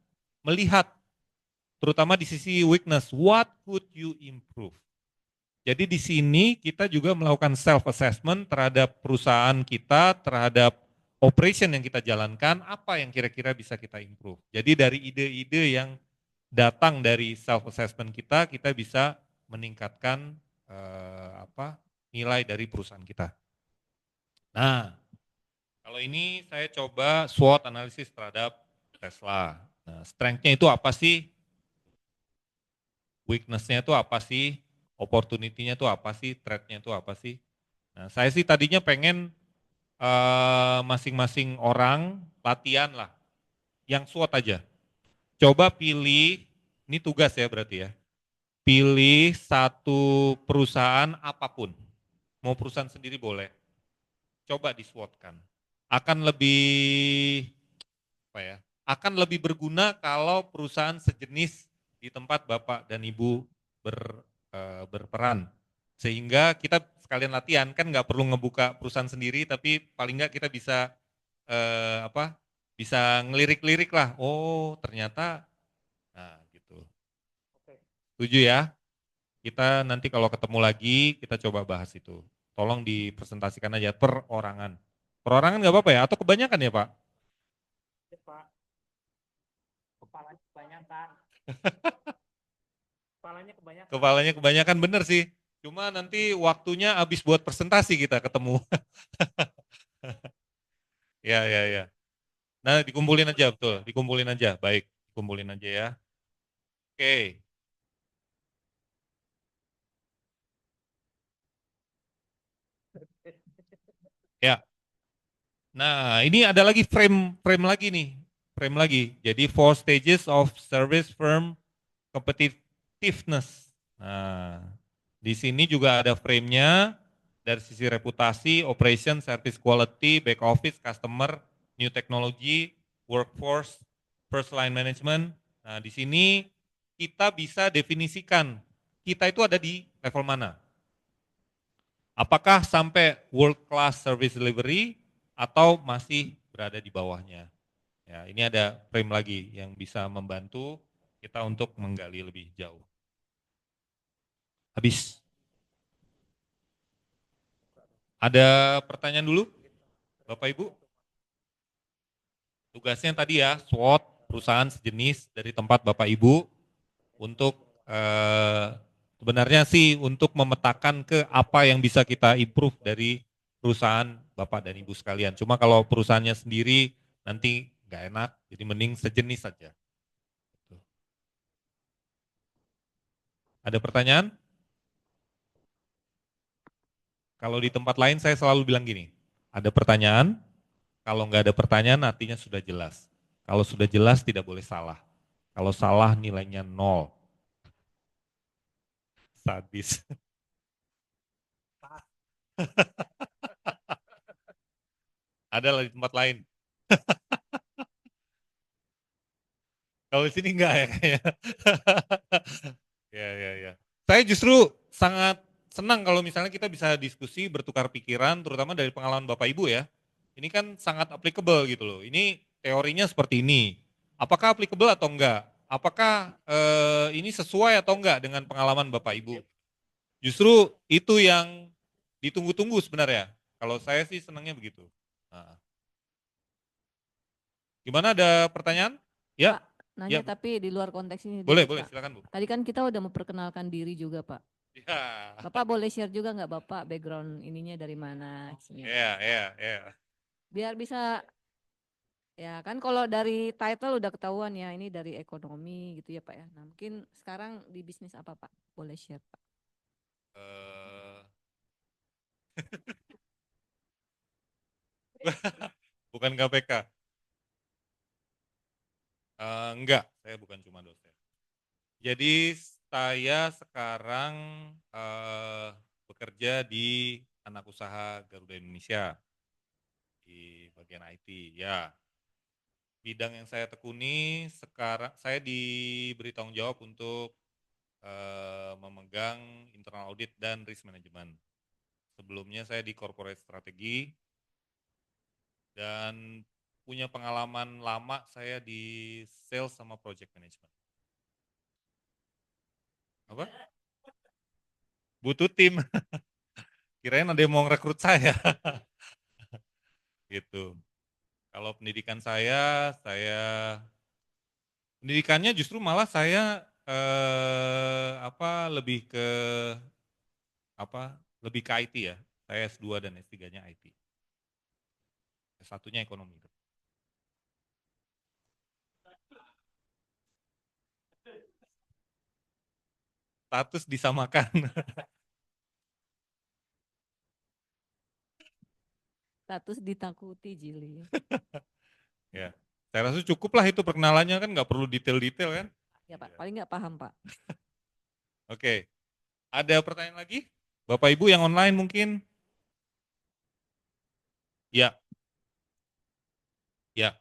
melihat, terutama di sisi weakness, what could you improve? Jadi di sini kita juga melakukan self-assessment terhadap perusahaan kita, terhadap operation yang kita jalankan, apa yang kira-kira bisa kita improve. Jadi dari ide-ide yang datang dari self-assessment kita bisa meningkatkan nilai dari perusahaan kita. Nah, kalau ini saya coba SWOT analisis terhadap Tesla. Nah, strength-nya itu apa sih? Weakness-nya itu apa sih? Opportunity-nya itu apa sih? Threat-nya itu apa sih? Nah, saya sih tadinya pengen masing-masing orang latihan lah, yang SWOT aja. Coba pilih, ini tugas ya berarti ya, pilih satu perusahaan apapun, mau perusahaan sendiri boleh, coba di-SWOT-kan. Akan lebih berguna kalau perusahaan sejenis di tempat Bapak dan Ibu berperan. Sehingga kita sekalian latihan, kan nggak perlu ngebuka perusahaan sendiri, tapi paling nggak kita bisa bisa ngelirik-lirik lah, oh ternyata, nah gitu. Setuju ya? Kita nanti kalau ketemu lagi, kita coba bahas itu. Tolong dipresentasikan aja perorangan. Perorangan nggak apa-apa ya? Atau kebanyakan ya Pak? Ya, Pak. Kepalanya kebanyakan. Kepalanya kebanyakan bener sih. Cuma nanti waktunya habis buat presentasi kita ketemu. Ya. Nah dikumpulin aja, betul. Dikumpulin aja, baik. Dikumpulin aja ya. Oke. Ya. Nah ini ada lagi frame lagi nih. Frame lagi. Jadi 4 stages of service firm competitiveness. Nah, di sini juga ada frame-nya dari sisi reputasi, operation, service quality, back office, customer, new technology, workforce, first line management. Nah, di sini kita bisa definisikan kita itu ada di level mana. Apakah sampai world class service delivery atau masih berada di bawahnya. Ya, ini ada frame lagi yang bisa membantu kita untuk menggali lebih jauh. Habis. Ada pertanyaan dulu, Bapak Ibu? Tugasnya tadi ya, SWOT, perusahaan sejenis dari tempat Bapak Ibu, untuk sebenarnya sih untuk memetakan ke apa yang bisa kita improve dari perusahaan Bapak dan Ibu sekalian. Cuma kalau perusahaannya sendiri nanti nggak enak, jadi mending sejenis saja. Ada pertanyaan? Kalau di tempat lain saya selalu bilang gini, ada pertanyaan, kalau nggak ada pertanyaan artinya sudah jelas. Kalau sudah jelas tidak boleh salah. Kalau salah nilainya 0. Sadis. Ada lah di tempat lain. Kalau di sini enggak ya kayaknya. Ya. Saya justru sangat senang kalau misalnya kita bisa diskusi, bertukar pikiran, terutama dari pengalaman Bapak Ibu ya. Ini kan sangat applicable gitu loh. Ini teorinya seperti ini. Apakah applicable atau enggak? Apakah ini sesuai atau enggak dengan pengalaman Bapak Ibu? Justru itu yang ditunggu-tunggu sebenarnya. Kalau saya sih senangnya begitu. Nah. Gimana, ada pertanyaan? Ya. Pak, nanya Ya. tapi di luar konteks ini Boleh, dikit, boleh, Pak. silakan Bu. Tadi kan kita udah memperkenalkan diri juga, Pak. Ya. Bapak boleh share juga nggak Bapak background ininya dari mana? Iya. Biar bisa, ya kan kalau dari title udah ketahuan ya, ini dari ekonomi gitu ya Pak ya. Nah mungkin sekarang di bisnis apa Pak? Boleh share Pak. Bukan KPK. Enggak, saya bukan cuma dosen. Jadi saya sekarang bekerja di anak usaha Garuda Indonesia di bagian IT. Ya, bidang yang saya tekuni sekarang, saya diberi tanggung jawab untuk memegang internal audit dan risk management. Sebelumnya saya di corporate strategi dan punya pengalaman lama saya di sales sama project management. Apa? Butuh tim. Kirain ada yang mau ngerekrut saya. Gitu. Kalau pendidikan saya pendidikannya justru malah saya lebih ke IT ya. Saya S2 dan S3-nya IT. S1-nya ekonomi. Status disamakan. Status ditakuti Jili. Ya, saya rasa cukup lah itu perkenalannya, kan nggak perlu detail-detail kan. Ya Pak, paling nggak paham Pak. Oke, ada pertanyaan lagi? Bapak Ibu yang online mungkin? Ya. Ya.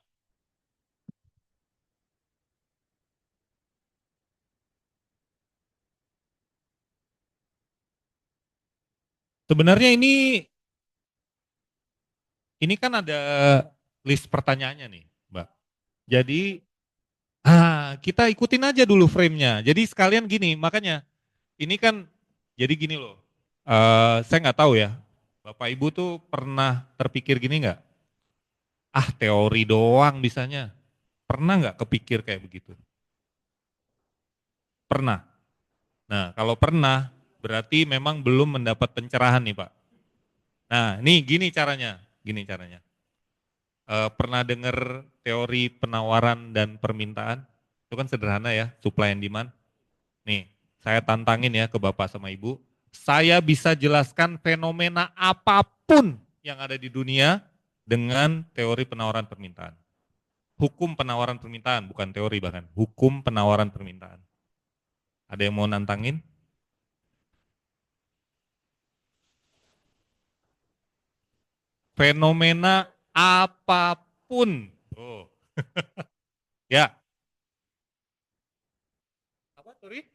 Sebenarnya ini kan ada list pertanyaannya nih, Mbak. Jadi kita ikutin aja dulu frame-nya. Jadi sekalian gini, makanya ini kan jadi gini loh. Saya nggak tahu ya, Bapak Ibu tuh pernah terpikir gini nggak? Teori doang bisanya. Pernah nggak kepikir kayak begitu? Pernah. Nah, kalau pernah, berarti memang belum mendapat pencerahan nih Pak. Nah, nih gini caranya. Pernah dengar teori penawaran dan permintaan? Itu kan sederhana ya, supply and demand. Nih, saya tantangin ya ke Bapak sama Ibu. Saya bisa jelaskan fenomena apapun yang ada di dunia dengan teori penawaran permintaan. Hukum penawaran permintaan, bukan teori bahkan. Hukum penawaran permintaan. Ada yang mau nantangin? Fenomena apapun. Oh. Ya. Apa, sorry?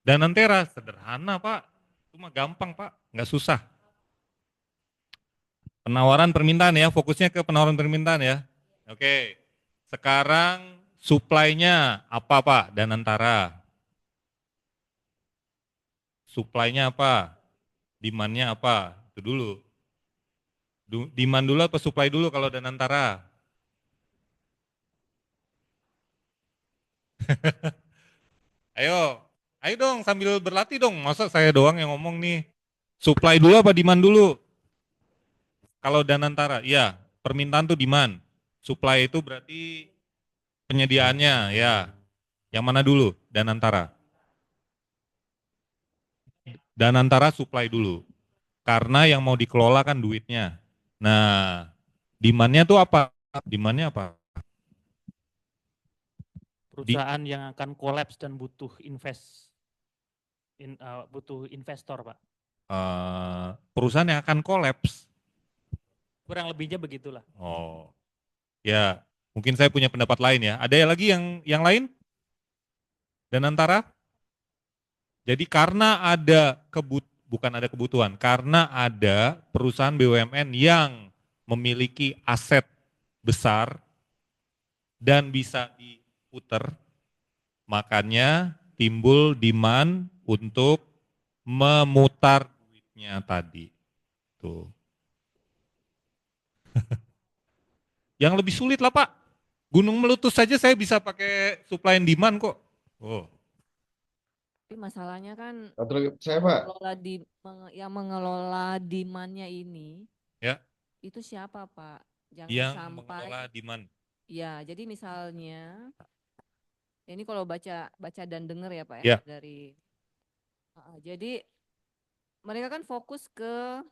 Danantera, sederhana Pak. Cuma gampang Pak, nggak susah. Penawaran permintaan ya, fokusnya ke penawaran permintaan ya. Oke, sekarang supply-nya apa Pak? Danantara. Supply-nya apa? Demand-nya apa? Itu dulu. Demand dulu apa supply dulu kalau Danantara? Ayo dong sambil berlatih dong. Masa saya doang yang ngomong nih. Supply dulu apa demand dulu? Kalau Danantara, ya permintaan tuh demand. Supply itu berarti penyediaannya, ya. Yang mana dulu? Danantara. Danantara supply dulu. Karena yang mau dikelola kan duitnya. Nah, demand-nya tuh apa? Demand-nya apa? Perusahaan yang akan kolaps dan butuh investor, Pak. Perusahaan yang akan kolaps. Kurang lebihnya begitulah. Oh, ya mungkin saya punya pendapat lain ya. Ada lagi yang lain? Danantara? Jadi karena ada bukan ada kebutuhan, karena ada perusahaan BUMN yang memiliki aset besar dan bisa diputar, makanya timbul demand untuk memutar duitnya tadi. Tuh. Yang lebih sulit lah Pak. Gunung meletus saja saya bisa pakai supply and demand kok. Oh. Tapi masalahnya kan Satu lagi saya Pak. yang mengelola demand-nya ini, Ya. itu siapa Pak? Jangan Yang sampai. mengelola demand. Ya, jadi misalnya, ini kalau baca dan dengar ya Pak Ya. dari. Jadi mereka kan fokus ke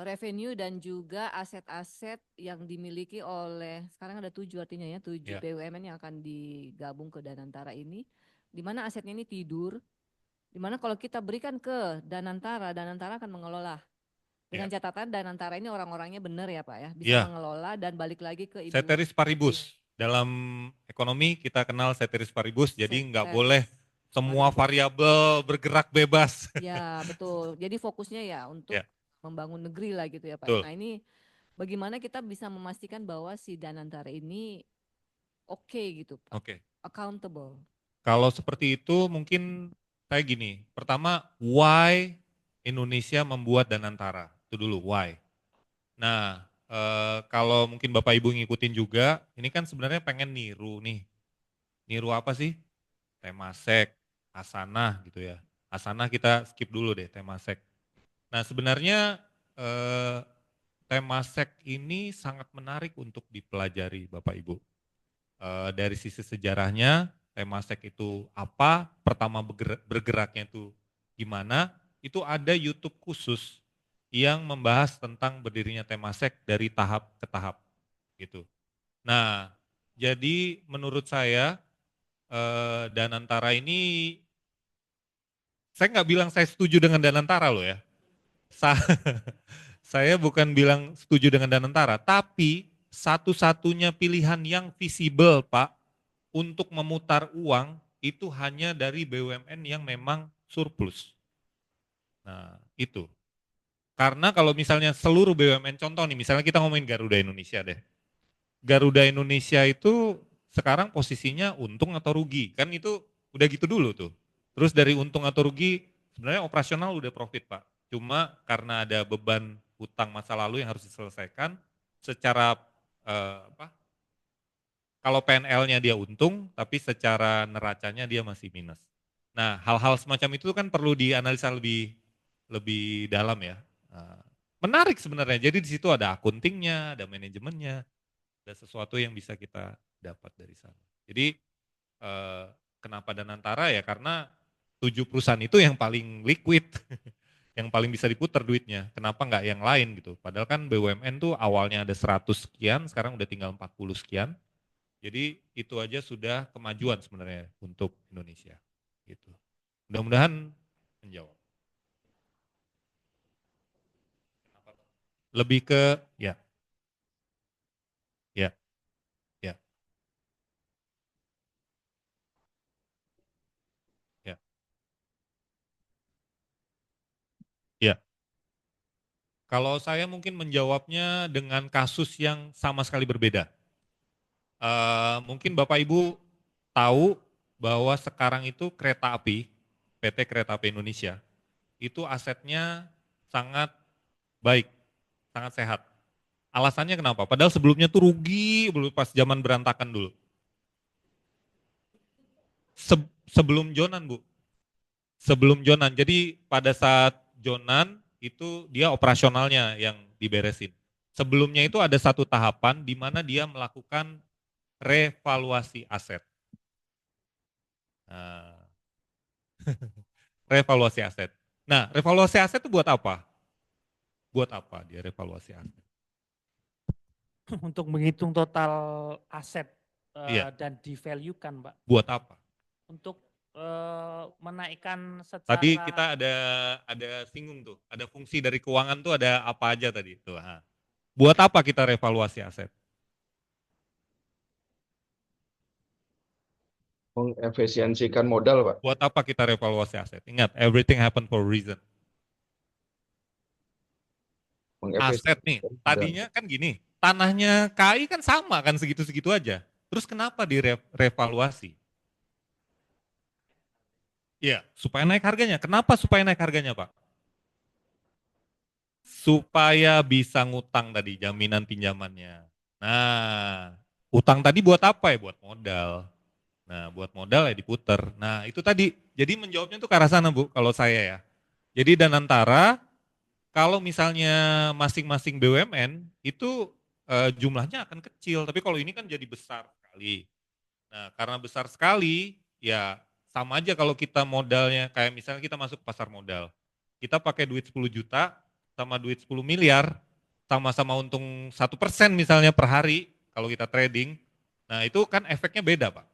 revenue dan juga aset-aset yang dimiliki oleh, sekarang ada 7 artinya ya, 7 BUMN yang akan digabung ke Danantara ini, di mana asetnya ini tidur, di mana kalau kita berikan ke Danantara akan mengelola. Dengan catatan Danantara ini orang-orangnya benar ya Pak ya, bisa mengelola dan balik lagi ke ibu. Ceteris paribus. Dalam ekonomi kita kenal ceteris paribus, jadi nggak boleh semua variabel bergerak bebas. Ya betul, jadi fokusnya ya untuk membangun negeri lah gitu ya Pak. Betul. Nah ini bagaimana kita bisa memastikan bahwa si Danantara ini oke gitu Pak, accountable. Kalau seperti itu mungkin kayak gini, pertama why Indonesia membuat Danantara, itu dulu why. Nah kalau mungkin Bapak Ibu ngikutin juga, ini kan sebenarnya pengen niru nih, niru apa sih? Temasek, Hasanah gitu ya. Hasanah kita skip dulu deh, Temasek. Nah sebenarnya Temasek ini sangat menarik untuk dipelajari Bapak Ibu. Dari sisi sejarahnya, Temasek itu apa, pertama bergeraknya itu gimana, itu ada YouTube khusus yang membahas tentang berdirinya Temasek dari tahap ke tahap gitu. Nah jadi menurut saya Danantara ini, saya nggak bilang saya setuju dengan Danantara loh ya. Saya bukan bilang setuju dengan Danantara, tapi satu-satunya pilihan yang visible Pak untuk memutar uang itu hanya dari BUMN yang memang surplus. Nah itu. Karena kalau misalnya seluruh BUMN, contoh nih misalnya kita ngomongin Garuda Indonesia deh. Garuda Indonesia itu sekarang posisinya untung atau rugi, kan itu udah gitu dulu tuh. Terus dari untung atau rugi, sebenarnya operasional udah profit Pak. Cuma karena ada beban hutang masa lalu yang harus diselesaikan, secara kalau PNL-nya dia untung, tapi secara neracanya dia masih minus. Nah hal-hal semacam itu kan perlu dianalisa lebih dalam ya. Menarik sebenarnya, jadi di situ ada akuntingnya, ada manajemennya, ada sesuatu yang bisa kita dapat dari sana. Jadi kenapa Danantara ya karena 7 perusahaan itu yang paling liquid, yang paling bisa diputar duitnya. Kenapa nggak yang lain gitu? Padahal kan BUMN tuh awalnya ada 100 sekian, sekarang udah tinggal 40 sekian. Jadi itu aja sudah kemajuan sebenarnya untuk Indonesia. Gitu. Mudah-mudahan menjawab. Lebih ke ya. Ya. Ya. Ya. Ya. Kalau saya mungkin menjawabnya dengan kasus yang sama sekali berbeda. Mungkin Bapak Ibu tahu bahwa sekarang itu kereta api, PT Kereta Api Indonesia, itu asetnya sangat baik, sangat sehat. Alasannya kenapa? Padahal sebelumnya tuh rugi pas zaman berantakan dulu. Sebelum Jonan Bu, sebelum Jonan. Jadi pada saat Jonan itu dia operasionalnya yang diberesin. Sebelumnya itu ada satu tahapan di mana dia melakukan revaluasi aset. Nah, revaluasi aset. Nah, revaluasi aset itu buat apa? Buat apa dia revaluasi aset? Untuk menghitung total aset dan di-value-kan, Pak. Buat apa? Untuk menaikkan secara. Tadi kita ada singgung tuh, ada fungsi dari keuangan tuh ada apa aja tadi tuh. Buat apa kita revaluasi aset? Mengefisiensikan modal, Pak. Buat apa kita revaluasi aset? Ingat, everything happen for a reason. Aset nih, tadinya kan gini, tanahnya KAI kan sama kan segitu-segitu aja. Terus kenapa direvaluasi? Iya, supaya naik harganya. Kenapa supaya naik harganya, Pak? Supaya bisa ngutang tadi, jaminan pinjamannya. Nah, utang tadi buat apa ya? Buat modal. Nah, buat modal ya diputer. Nah, itu tadi. Jadi menjawabnya tuh ke arah sana, Bu, kalau saya ya. Jadi dan antara kalau misalnya masing-masing BUMN itu jumlahnya akan kecil, tapi kalau ini kan jadi besar sekali. Nah, karena besar sekali, ya sama aja kalau kita modalnya, kayak misalnya kita masuk pasar modal. Kita pakai duit 10 juta sama duit 10 miliar, sama-sama untung 1% misalnya per hari, kalau kita trading. Nah, itu kan efeknya beda, Pak.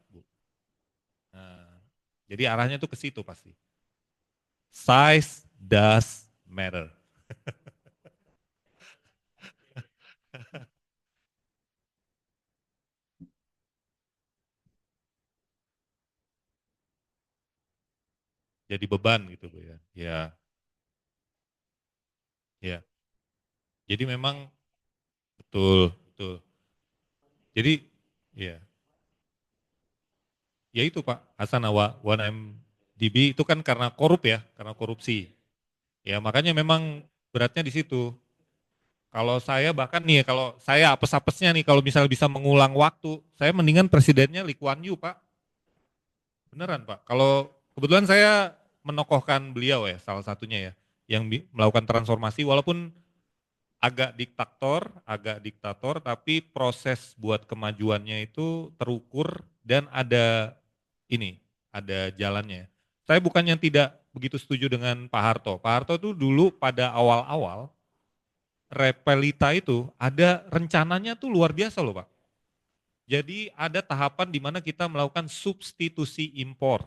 Nah, jadi arahnya tuh ke situ pasti. Size does matter. Jadi beban gitu, Bu ya. Ya. Ya. Jadi memang betul, betul. Jadi ya. Ya itu Pak, Hasan Awa, 1MDB itu kan karena korup ya, karena korupsi. Ya makanya memang beratnya di situ. Kalau saya bahkan nih, kalau saya apes-apesnya nih, kalau misalnya bisa mengulang waktu, saya mendingan presidennya Lee Kuan Yew Pak. Beneran Pak, kalau kebetulan saya menokohkan beliau ya, salah satunya ya, yang melakukan transformasi walaupun agak diktator, tapi proses buat kemajuannya itu terukur dan ada ini, ada jalannya. Saya bukannya tidak begitu setuju dengan Pak Harto. Pak Harto itu dulu pada awal-awal Repelita itu ada rencananya tuh luar biasa loh Pak. Jadi ada tahapan di mana kita melakukan substitusi impor.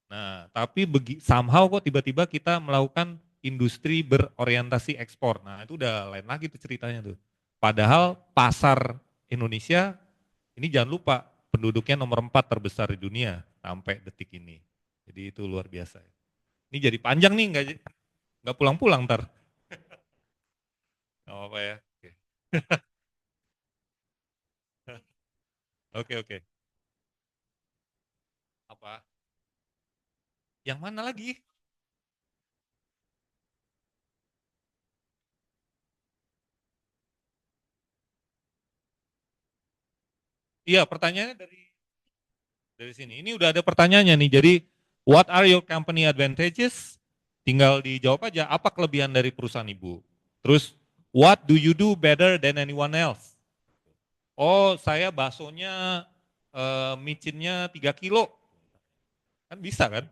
Nah, tapi somehow kok tiba-tiba kita melakukan industri berorientasi ekspor. Nah, itu udah lain lagi tuh ceritanya tuh. Padahal pasar Indonesia ini jangan lupa penduduknya nomor 4 terbesar di dunia sampai detik ini. Jadi itu luar biasa. Ini jadi panjang nih, nggak pulang-pulang ntar. Gak apa ya. Oke. Oke, oke. Apa? Yang mana lagi? Iya, pertanyaannya dari sini. Ini udah ada pertanyaannya nih. Jadi, what are your company advantages? Tinggal dijawab aja, apa kelebihan dari perusahaan ibu? Terus, what do you do better than anyone else? Oh, saya baksonya, micinnya 3 kilo. Kan bisa kan?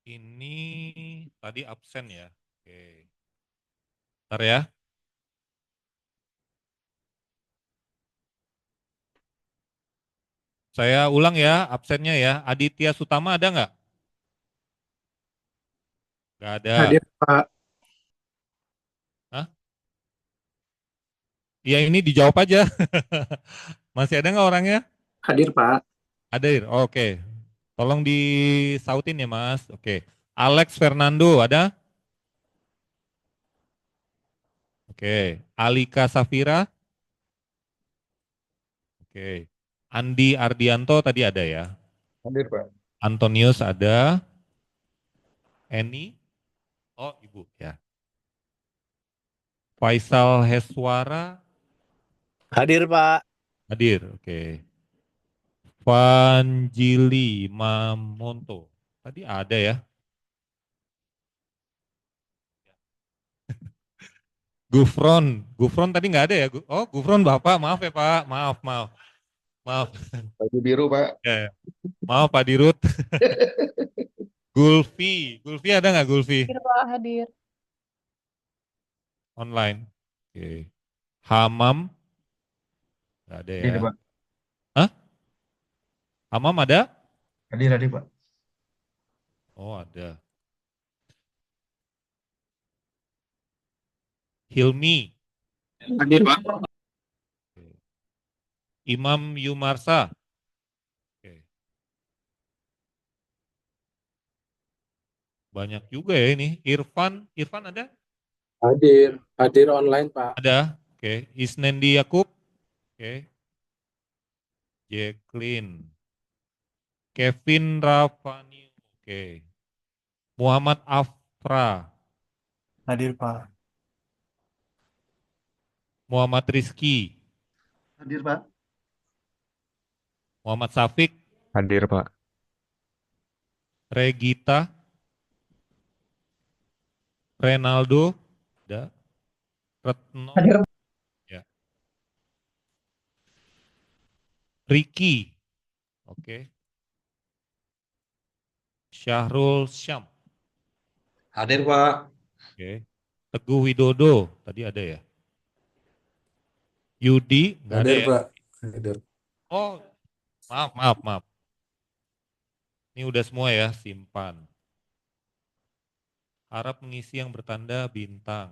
Ini tadi absen ya. Oke. Bentar ya. Saya ulang ya absennya ya. Aditya Sutama ada nggak? Nggak ada. Hadir Pak. Hah? Ya ini dijawab aja. Masih ada nggak orangnya? Hadir Pak. Hadir. Oke. Tolong disautin ya Mas. Oke. Alex Fernando ada? Oke. Alika Safira? Oke. Andi Ardianto tadi ada ya? Hadir Pak. Antonius ada? Eni? Oh Ibu ya. Faisal Heswara? Hadir Pak. Hadir, oke. Vanjili Mamonto. Tadi ada ya. Gufron tadi nggak ada ya? Oh, Gufron Bapak, maaf ya Pak, maaf. Baju biru Pak. Ya, maaf Pak Dirut. Gulfi ada nggak Gulfi? Hadir Pak, hadir. Online. Oke. Hamam, nggak ada ya? Hadir Pak. Hah? Hamam ada? Hadir Pak. Oh ada. Hilmi. Hadir Pak. Imam Yumarsa. Oke. Banyak juga ya ini. Irfan ada? Hadir online Pak. Ada. Oke. Isnendi Yakub. Oke. Jacqueline. Kevin Rafani. Oke. Muhammad Afra. Hadir Pak. Muhammad Rizky. Hadir Pak. Muhammad Safik. Hadir Pak. Regita. Renaldo. Ada. Retno. Hadir. Ya. Ricky. Oke. Syahrul Syam. Hadir Pak. Oke. Teguh Widodo. Tadi ada ya? Yudi. Nggak ada Hadir ya? Pak. Hadir. Oh, maaf. Ini udah semua ya, simpan. Harap mengisi yang bertanda bintang.